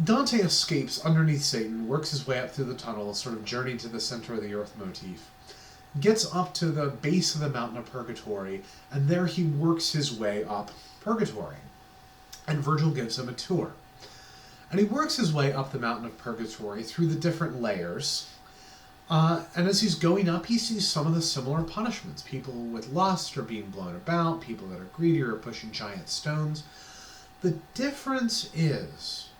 Dante escapes underneath Satan, works his way up through the tunnel, sort of journey to the center of the earth motif, gets up to the base of the mountain of Purgatory, and there he works his way up Purgatory. And Virgil gives him a tour. And he works his way up the mountain of Purgatory through the different layers. And as he's going up, he sees some of the similar punishments. People with lust are being blown about. People that are greedy are pushing giant stones. The difference is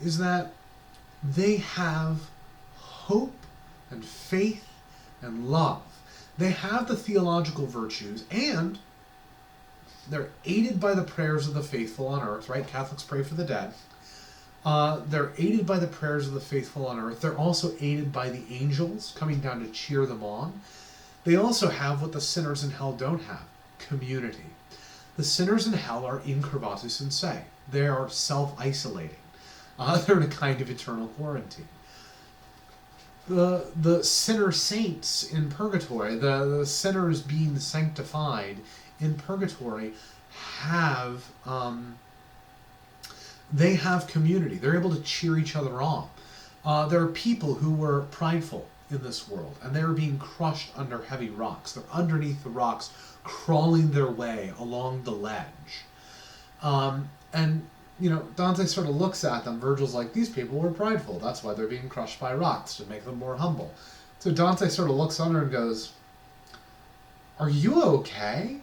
that they have hope and faith and love. They have the theological virtues, and they're aided by the prayers of the faithful on earth, right? Catholics pray for the dead. They're aided by the prayers of the faithful on earth. They're also aided by the angels coming down to cheer them on. They also have what the sinners in hell don't have, community. The sinners in hell are incurvatus in se. They are self-isolating. They're in a kind of eternal quarantine. The sinner saints in purgatory, the sinners being sanctified in purgatory, have they have community. They're able to cheer each other on. There are people who were prideful in this world, and they're being crushed under heavy rocks. They're underneath the rocks, crawling their way along the ledge. And, Dante sort of looks at them. Virgil's like, these people were prideful. That's why they're being crushed by rocks, to make them more humble. So Dante sort of looks under and goes, are you okay?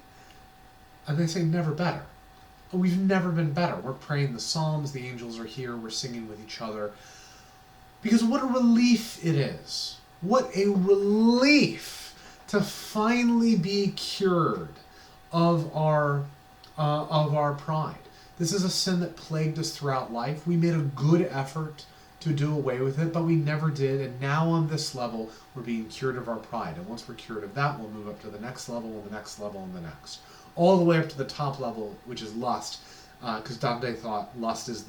And they say, never better. We've never been better. We're praying the Psalms, the angels are here, we're singing with each other. Because what a relief it is. What a relief to finally be cured of our pride. This is a sin that plagued us throughout life. We made a good effort to do away with it, but we never did. And now on this level, we're being cured of our pride. And once we're cured of that, we'll move up to the next level, and the next level, and the next. All the way up to the top level, which is lust, because Dante thought lust is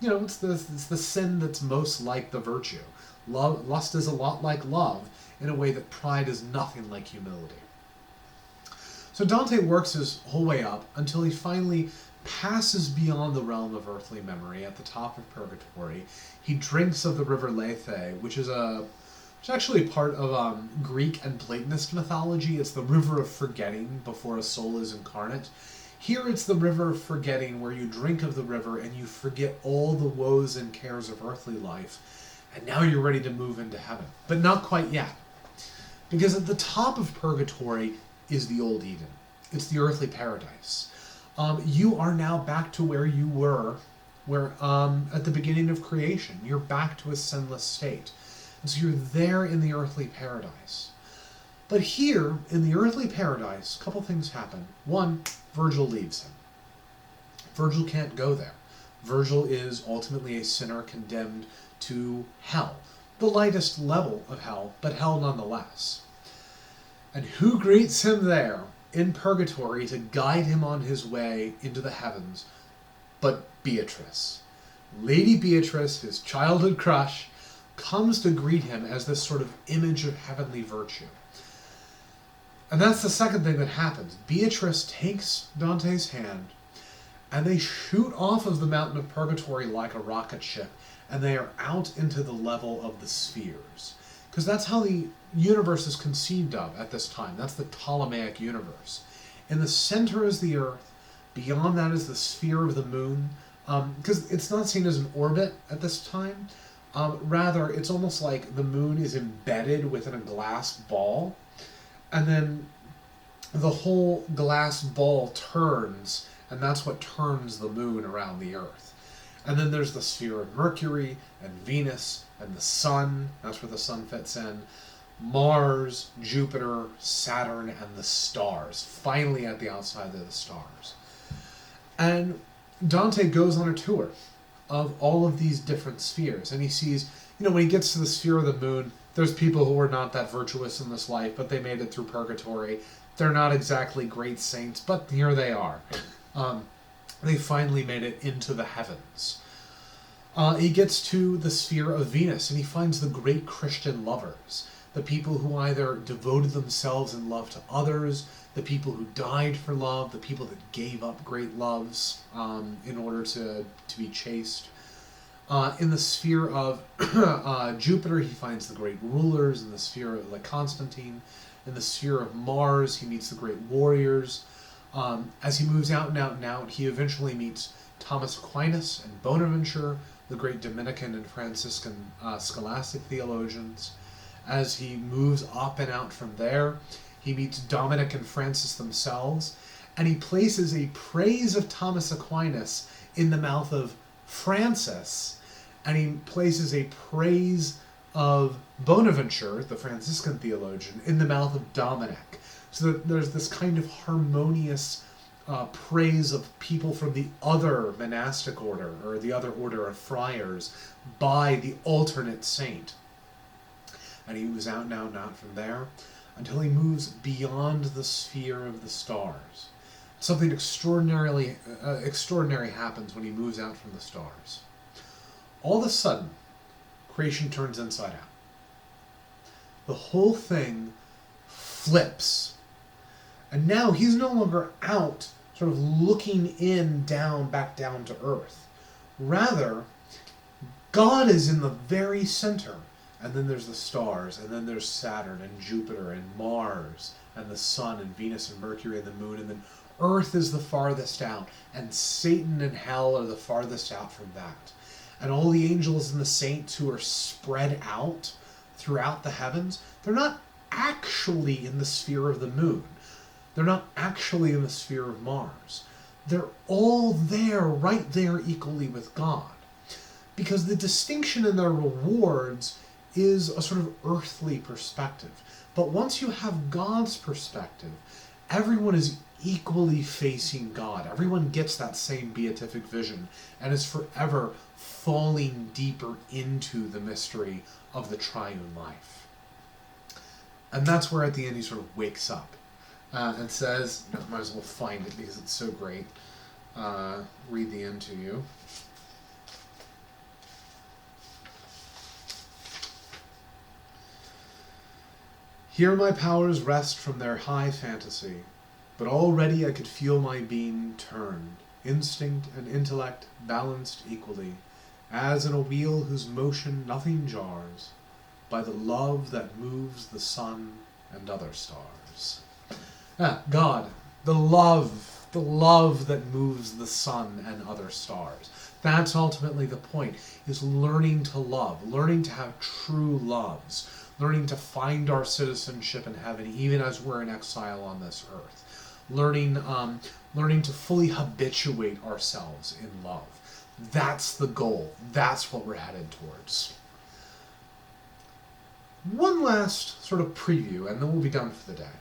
it's the sin that's most like the virtue. Lust is a lot like love, in a way that pride is nothing like humility. So Dante works his whole way up until he finally passes beyond the realm of earthly memory at the top of Purgatory. He drinks of the river Lethe, which is actually part of Greek and Platonist mythology. It's the river of forgetting before a soul is incarnate. Here it's the river of forgetting, where you drink of the river and you forget all the woes and cares of earthly life, and now you're ready to move into heaven. But not quite yet. Because at the top of Purgatory is the old Eden. It's the earthly paradise. You are now back to where you were at the beginning of creation. You're back to a sinless state. And so you're there in the earthly paradise. But here, in the earthly paradise, a couple things happen. One, Virgil leaves him. Virgil can't go there. Virgil is ultimately a sinner condemned to hell. The lightest level of hell, but hell nonetheless. And who greets him there in purgatory to guide him on his way into the heavens but Beatrice? Lady Beatrice, his childhood crush, comes to greet him as this sort of image of heavenly virtue. And that's the second thing that happens. Beatrice takes Dante's hand, and they shoot off of the mountain of Purgatory like a rocket ship, and they are out into the level of the spheres. Because that's how the universe is conceived of at this time. That's the Ptolemaic universe. In the center is the Earth. Beyond that is the sphere of the moon. Because it's not seen as an orbit at this time. Rather, it's almost like the moon is embedded within a glass ball. And then the whole glass ball turns, and that's what turns the moon around the Earth. And then there's the sphere of Mercury and Venus and the Sun. That's where the Sun fits in. Mars, Jupiter, Saturn, and the stars. Finally at the outside of the stars. And Dante goes on a tour of all of these different spheres. And he sees, when he gets to the sphere of the moon, there's people who are not that virtuous in this life, but they made it through purgatory. They're not exactly great saints, but here they are. They finally made it into the heavens. He gets to the sphere of Venus, and he finds the great Christian lovers, the people who either devoted themselves in love to others, the people who died for love, the people that gave up great loves in order to be chaste. In the sphere of Jupiter, he finds the great rulers. In the sphere of like Constantine. In the sphere of Mars, he meets the great warriors. As he moves out and out and out, he eventually meets Thomas Aquinas and Bonaventure, the great Dominican and Franciscan scholastic theologians. As he moves up and out from there, he meets Dominic and Francis themselves, and he places a praise of Thomas Aquinas in the mouth of Francis, and he places a praise of Bonaventure, the Franciscan theologian, in the mouth of Dominic. So that there's this kind of harmonious praise of people from the other monastic order, or the other order of friars, by the alternate saint. And he moves out and out and out from there until he moves beyond the sphere of the stars. Something extraordinary happens when he moves out from the stars. All of a sudden, creation turns inside out. The whole thing flips. And now he's no longer out, sort of looking back down to earth. Rather, God is in the very center. And then there's the stars, and then there's Saturn and Jupiter and Mars and the Sun and Venus and Mercury and the Moon, and then Earth is the farthest out, and Satan and hell are the farthest out from that. And all the angels and the saints who are spread out throughout the heavens, they're not actually in the sphere of the moon. They're not actually in the sphere of Mars. They're all there, right there equally with God. Because the distinction in their rewards is a sort of earthly perspective. But once you have God's perspective, everyone is equally facing God. Everyone gets that same beatific vision and is forever falling deeper into the mystery of the triune life. And that's where at the end he sort of wakes up and says, might as well find it because it's so great. Read the end to you. Here my powers rest from their high fantasy, but already I could feel my being turned, instinct and intellect balanced equally, as in a wheel whose motion nothing jars, by the love that moves the sun and other stars. God, the love that moves the sun and other stars. That's ultimately the point, is learning to love, learning to have true loves, learning to find our citizenship in heaven even as we're in exile on this earth. Learning to fully habituate ourselves in love. That's the goal. That's what we're headed towards. One last sort of preview, and then we'll be done for the day.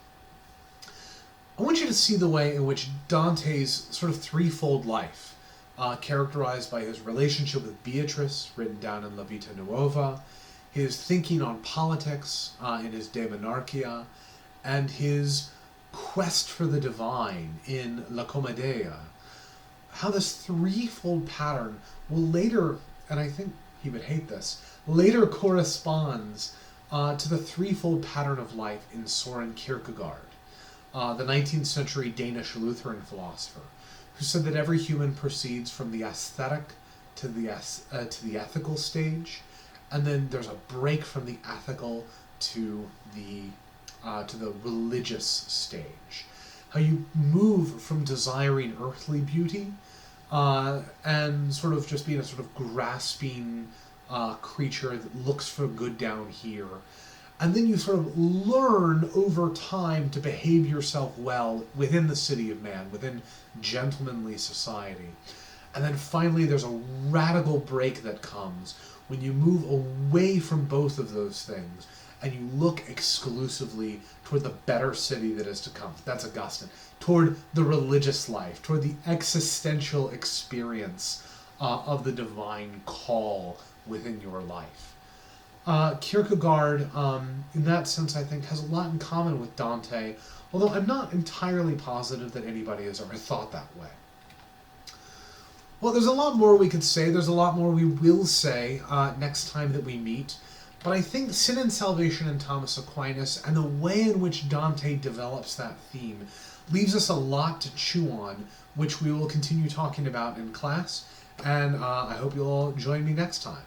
I want you to see the way in which Dante's sort of threefold life, characterized by his relationship with Beatrice, written down in La Vita Nuova, his thinking on politics in his De Monarchia, and his quest for the divine in La Commedia, how this threefold pattern will later, and I think he would hate this, later corresponds to the threefold pattern of life in Soren Kierkegaard, the 19th century Danish Lutheran philosopher, who said that every human proceeds from the aesthetic to the ethical stage, and then there's a break from the ethical to the religious stage. How you move from desiring earthly beauty and sort of just being a sort of grasping creature that looks for good down here. And then you sort of learn over time to behave yourself well within the city of man, within gentlemanly society. And then finally there's a radical break that comes when you move away from both of those things and you look exclusively toward the better city that is to come. That's Augustine. Toward the religious life, toward the existential experience of the divine call within your life. Kierkegaard, in that sense, I think, has a lot in common with Dante, although I'm not entirely positive that anybody has ever thought that way. Well, there's a lot more we could say. There's a lot more we will say next time that we meet. But I think Sin and Salvation and Thomas Aquinas and the way in which Dante develops that theme leaves us a lot to chew on, which we will continue talking about in class. And I hope you'll all join me next time.